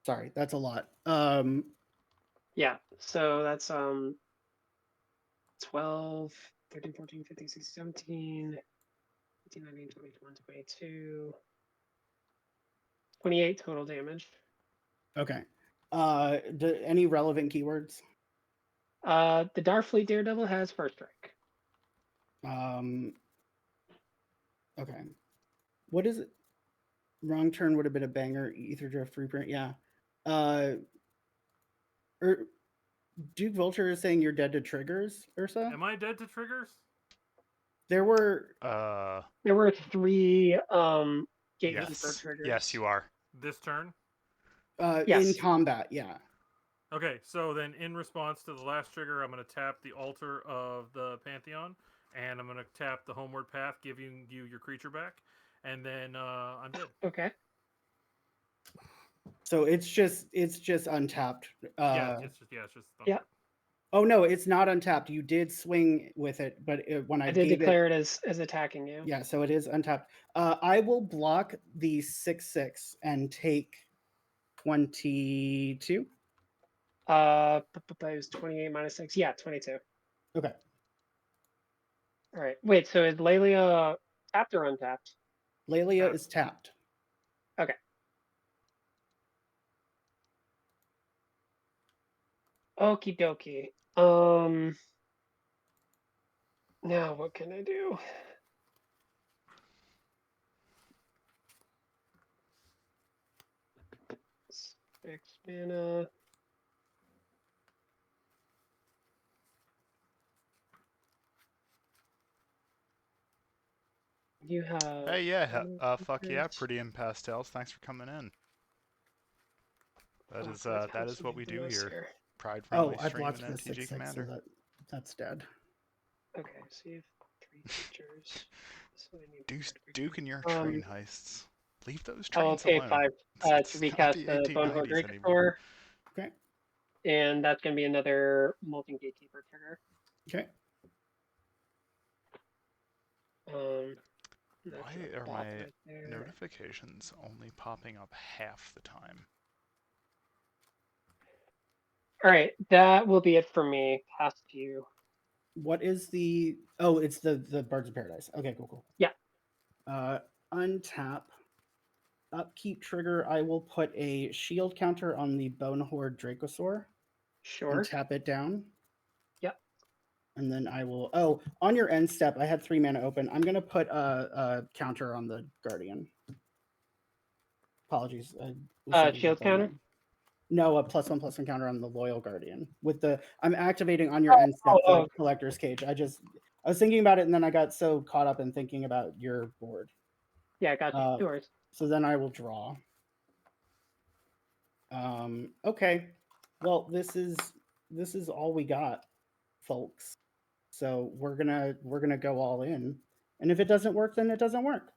Sorry, that's a lot. Yeah, so that's 12, 13, 14, 15, 16, 17, 18, 19, 20, 21, 22, 28 total damage. Okay. Any relevant keywords? The Darfleet Daredevil has first strike. Okay. What is it? Wrong turn would have been a banger. Ether Drift reprint. Yeah. Duke Vulture is saying you're dead to triggers, Ursa. Am I dead to triggers? There were There were 3 Gatekeeper yes. triggers. Yes, you are. This turn? in Yes. combat. Yeah. Okay, so then in response to the last trigger, I'm going to tap the altar of the Pantheon, and I'm going to tap the Homeward Path, giving you your creature back, and then I'm dead. Okay. So it's just untapped. Yeah, it's just Yeah. Oh no, it's not untapped. You did swing with it, but when I I did gave declare it as attacking you. yeah, so it is untapped. I will block the 6/6 and take 22. It was 28 minus 6. Yeah, 22. Okay. All right. Wait, so is Lelia tapped or untapped? Lelia Tapped. is tapped. Okay. Okie dokie. Now what can I do? Six mana. You have. Hey, yeah. one Fuck yeah. secret. Pretty in pastels. Thanks for coming in. That Oh, is let's that have is what we something do else here. Pride Oh, friendly I stream blocked and the MTG 6/6, Commander. so that's dead. Okay, so you have 3 creatures. So I need Deuce, one creature. Duke and your train heists. Leave those I will trains pay alone. 5 It's to not recast the the Bonehorde 1890s anymore. Rickator, Okay. and that's going to be another Molten Gatekeeper trigger. Okay. That's Why a are block my right there. notifications only popping up half the time? All right, that will be it for me. Past you. what is the? Oh, it's the Birds of Paradise. Okay, cool. Yeah. Untap. Upkeep trigger. I will put a shield counter on the Bone Horde Dracosaur and Sure. tap it down. Yep. And then I will. Oh, on your end step, I had 3 mana open. I'm gonna put a counter on the Guardian. Apologies. I was thinking Shield about that counter? one. No, a +1/+1 counter on the Loyal Guardian. With the I'm activating on your end step oh. the Collector's Cage. I was thinking about it and then I got so caught up in thinking about your board. Yeah, gotcha. Uh, No worries. So then I will draw. Okay. Well, this is all we got, folks. So we're gonna go all in. And if it doesn't work, then it doesn't work.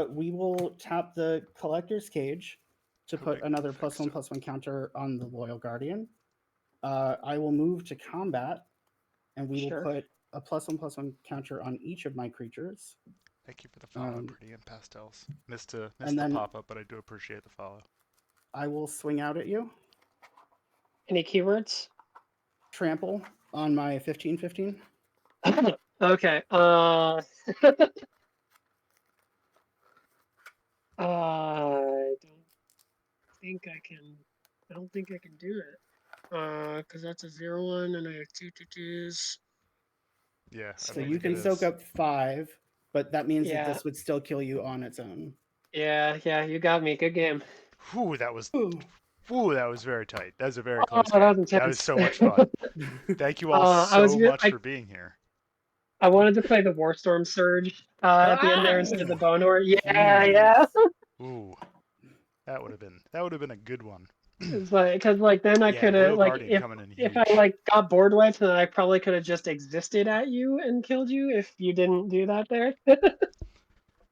We will tap the Collector's Cage to put Hoping another that fixed it. +1/+1 counter on the Loyal Guardian. I will move to combat, and we will Sure. put a +1/+1 counter on each of my creatures. Thank you for the follow, Um, Pretty and Pastels. Missed the and then- pop up, but I do appreciate the follow. I will swing out at you, Any keywords? trample on my 15/15. Okay. I don't think I can do it. Because that's a 0/1 and I have 2/2s. Yeah. I So don't you think can it soak is. up 5, but that means Yeah. that this would still kill you on its own. Yeah, you got me. Good game. Whew, that was Ooh. that was very tight. That was a very Oh, close that was game. That was intense. so much fun. Thank you all I was so gonna- much I- for being here. I wanted to play the Warstorm Surge at the end there instead of the Ah! Bone Horde. Yeah, Jeez. yeah. Ooh, that would have been a good one. It's like because then I Yeah, could have Royal like Guardian coming in if I huge. got board wiped, then I probably could have just existed at you and killed you if you didn't do that there.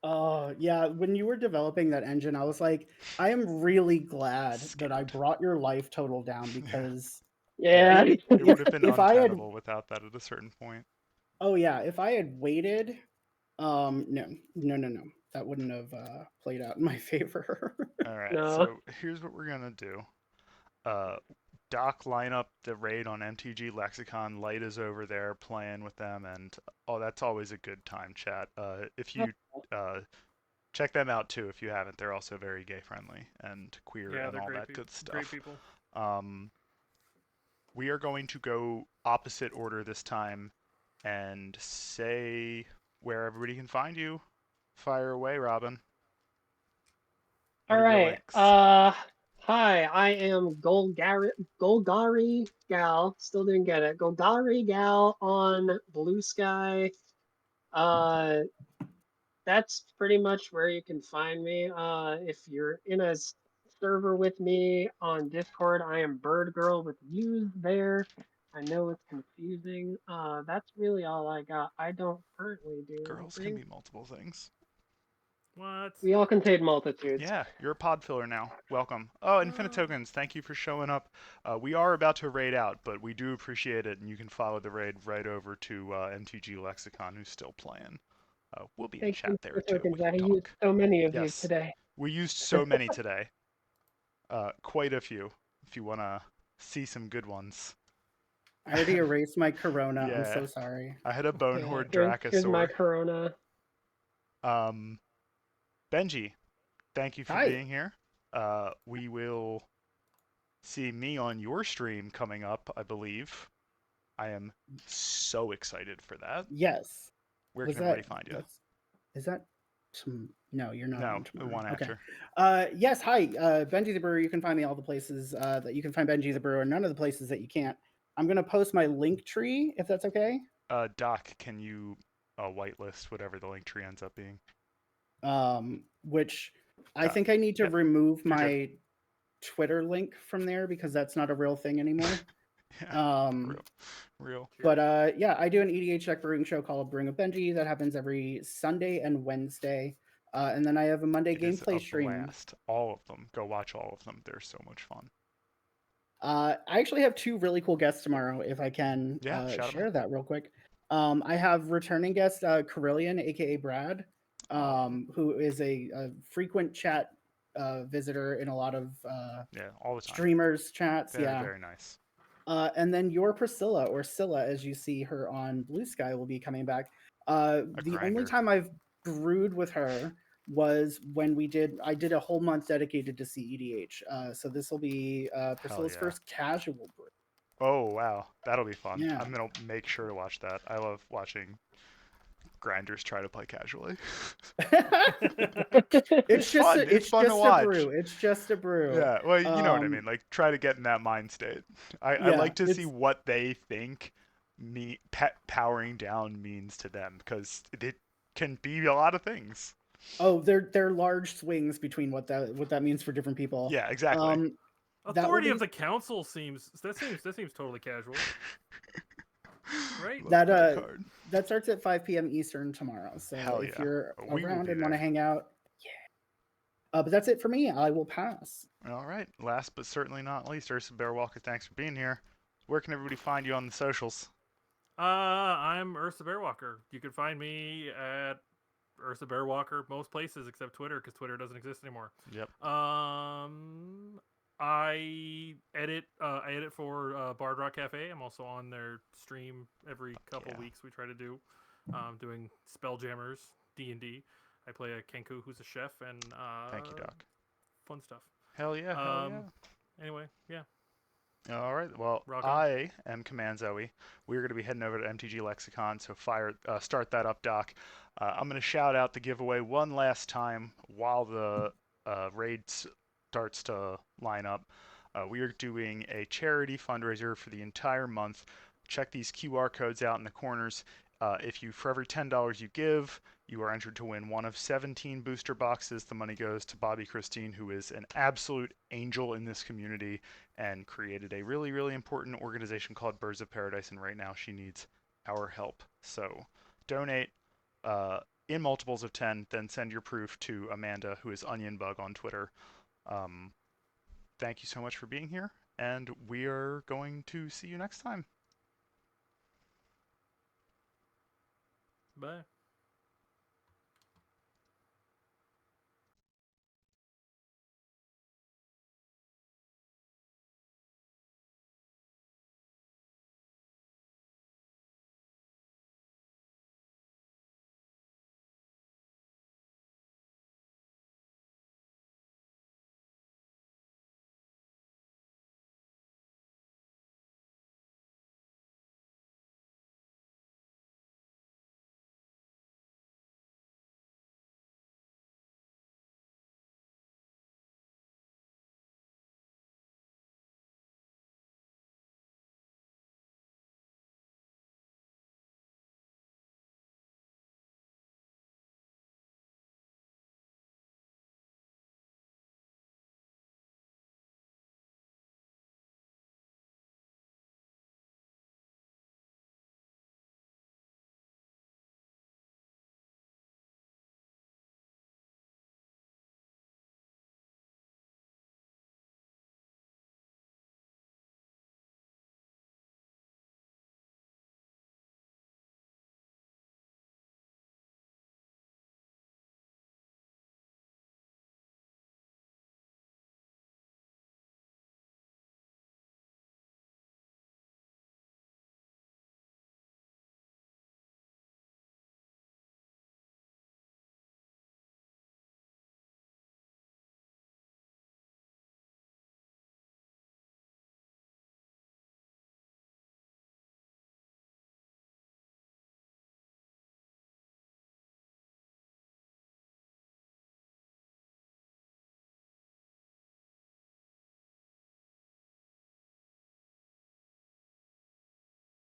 Oh, yeah. When you were developing that engine, I was like, I am really glad that I Scared. brought your life total down because, Yeah. It would have been if I had- untenable without that at a certain point. oh, yeah, if I had waited, no. That wouldn't have played out in my favor. All right, No. so here's what we're gonna do. Doc, line up the raid on MTG Lexicon. Light is over there playing with them, and that's always a good time, chat. If you check them out too, if you haven't, they're also very gay friendly and queer Yeah, and they're all great that good Great stuff. people. We are going to go opposite order this time and say where everybody can find you. Fire away, Robin. All What are your right. links? Hi, I am Golgari Gal. Still didn't get it. Golgari Gal on Blue Sky. That's pretty much where you can find me. If you're in a server with me on Discord, I am Bird Girl with U's there. I know it's confusing. That's really all I got. I don't currently do Girls can anything. be multiple things. What? We all contain multitudes. Yeah, you're a pod filler now. Welcome. Oh, Infinite Tokens, thank you for showing up. We are about to raid out, but we do appreciate it, and you can follow the raid right over to MTG Lexicon, who's still playing. We'll be in Thank you chat there for too. We tokens. I can used talk. so many of Yes. these today. We used so many today. Quite a few. If you want to see some good ones. I already erased my Corona. I'm Yeah. so sorry. I had a Bone Horde Here's my Dracosaur. Corona. Benji, thank you for Hi. being here. We will see me on your stream coming up, I believe. I am so excited for that. Yes. Where Was can everybody find you? Is that no, you're not No, on the tomorrow. one Okay. after. Yes, hi. Benji the Brewer. You can find me all the places that you can find Benji the Brewer, none of the places that you can't. I'm gonna post my link tree if that's okay. Doc, can you whitelist whatever the link tree ends up being? Which I Got think I need to Yep. remove You're good. my Twitter link from there because that's not a real thing anymore. Real. But yeah, I do an EDH deck brewing show called Brewing with Benji that happens every Sunday and Wednesday. And then I have a Monday It is gameplay a stream. blast. All of them. Go watch all of them. They're so much fun. I actually have 2 really cool guests tomorrow, if I can Yeah, shout 'em share out. that real quick. I have returning guest Carillion, aka Brad, who is a frequent chat visitor in a lot of Yeah, all the time. streamers chats. Very, Yeah. very nice. And then your Priscilla, or Scylla, as you see her on Blue Sky, will be coming back. The only grinder. time I've brewed with her was when I did a whole month dedicated to CEDH. So this will be Priscilla's yeah. first casual brew. Oh wow, that'll be fun. Yeah. I'm gonna make sure to watch that. I love watching grinders try to play casually. It's just fun. It's fun to just watch. a brew. It's just a brew. Yeah, well, you know what I Um, mean. Like, try to get in that mind state. I Yeah, like to see it's what they think powering down means to them because it can be a lot of things. oh, they're large swings between what that means for different people. Yeah, exactly. That will Authority be of the council seems totally casual, right? Love that my card. that starts at 5 p.m. Eastern tomorrow. So Hell if yeah. you're We will around be and want to there. hang out, yeah. But that's it for me. I will pass. All right. Last but certainly not least, Ursa Bear Walker, thanks for being here. Where can everybody find you on the socials? I'm Ursa Bearwalker. You can find me at Ursa Bearwalker most places except Twitter because Twitter doesn't exist anymore. Yep. I edit for Bard Rock Cafe. I'm also on their stream every couple Yeah. weeks. We try to do doing Spelljammers D&D. I play a Kenku who's a chef and Thank you, Doc. fun stuff. Hell yeah. Hell yeah. Anyway, yeah. All right. Well, Rock on. I am Command Zoe. We're going to be heading over to MTG Lexicon, so start that up, Doc. I'm going to shout out the giveaway one last time while the raid starts to line up. We are doing a charity fundraiser for the entire month. Check these QR codes out in the corners. For every $10 you give, you are entered to win one of 17 booster boxes. The money goes to Bobby Christine, who is an absolute angel in this community and created a really, really important organization called Birds of Paradise, and right now she needs our help. So donate in multiples of 10, then send your proof to Amanda, who is Onionbug on Twitter. Thank you so much for being here, and we are going to see you next time. Bye.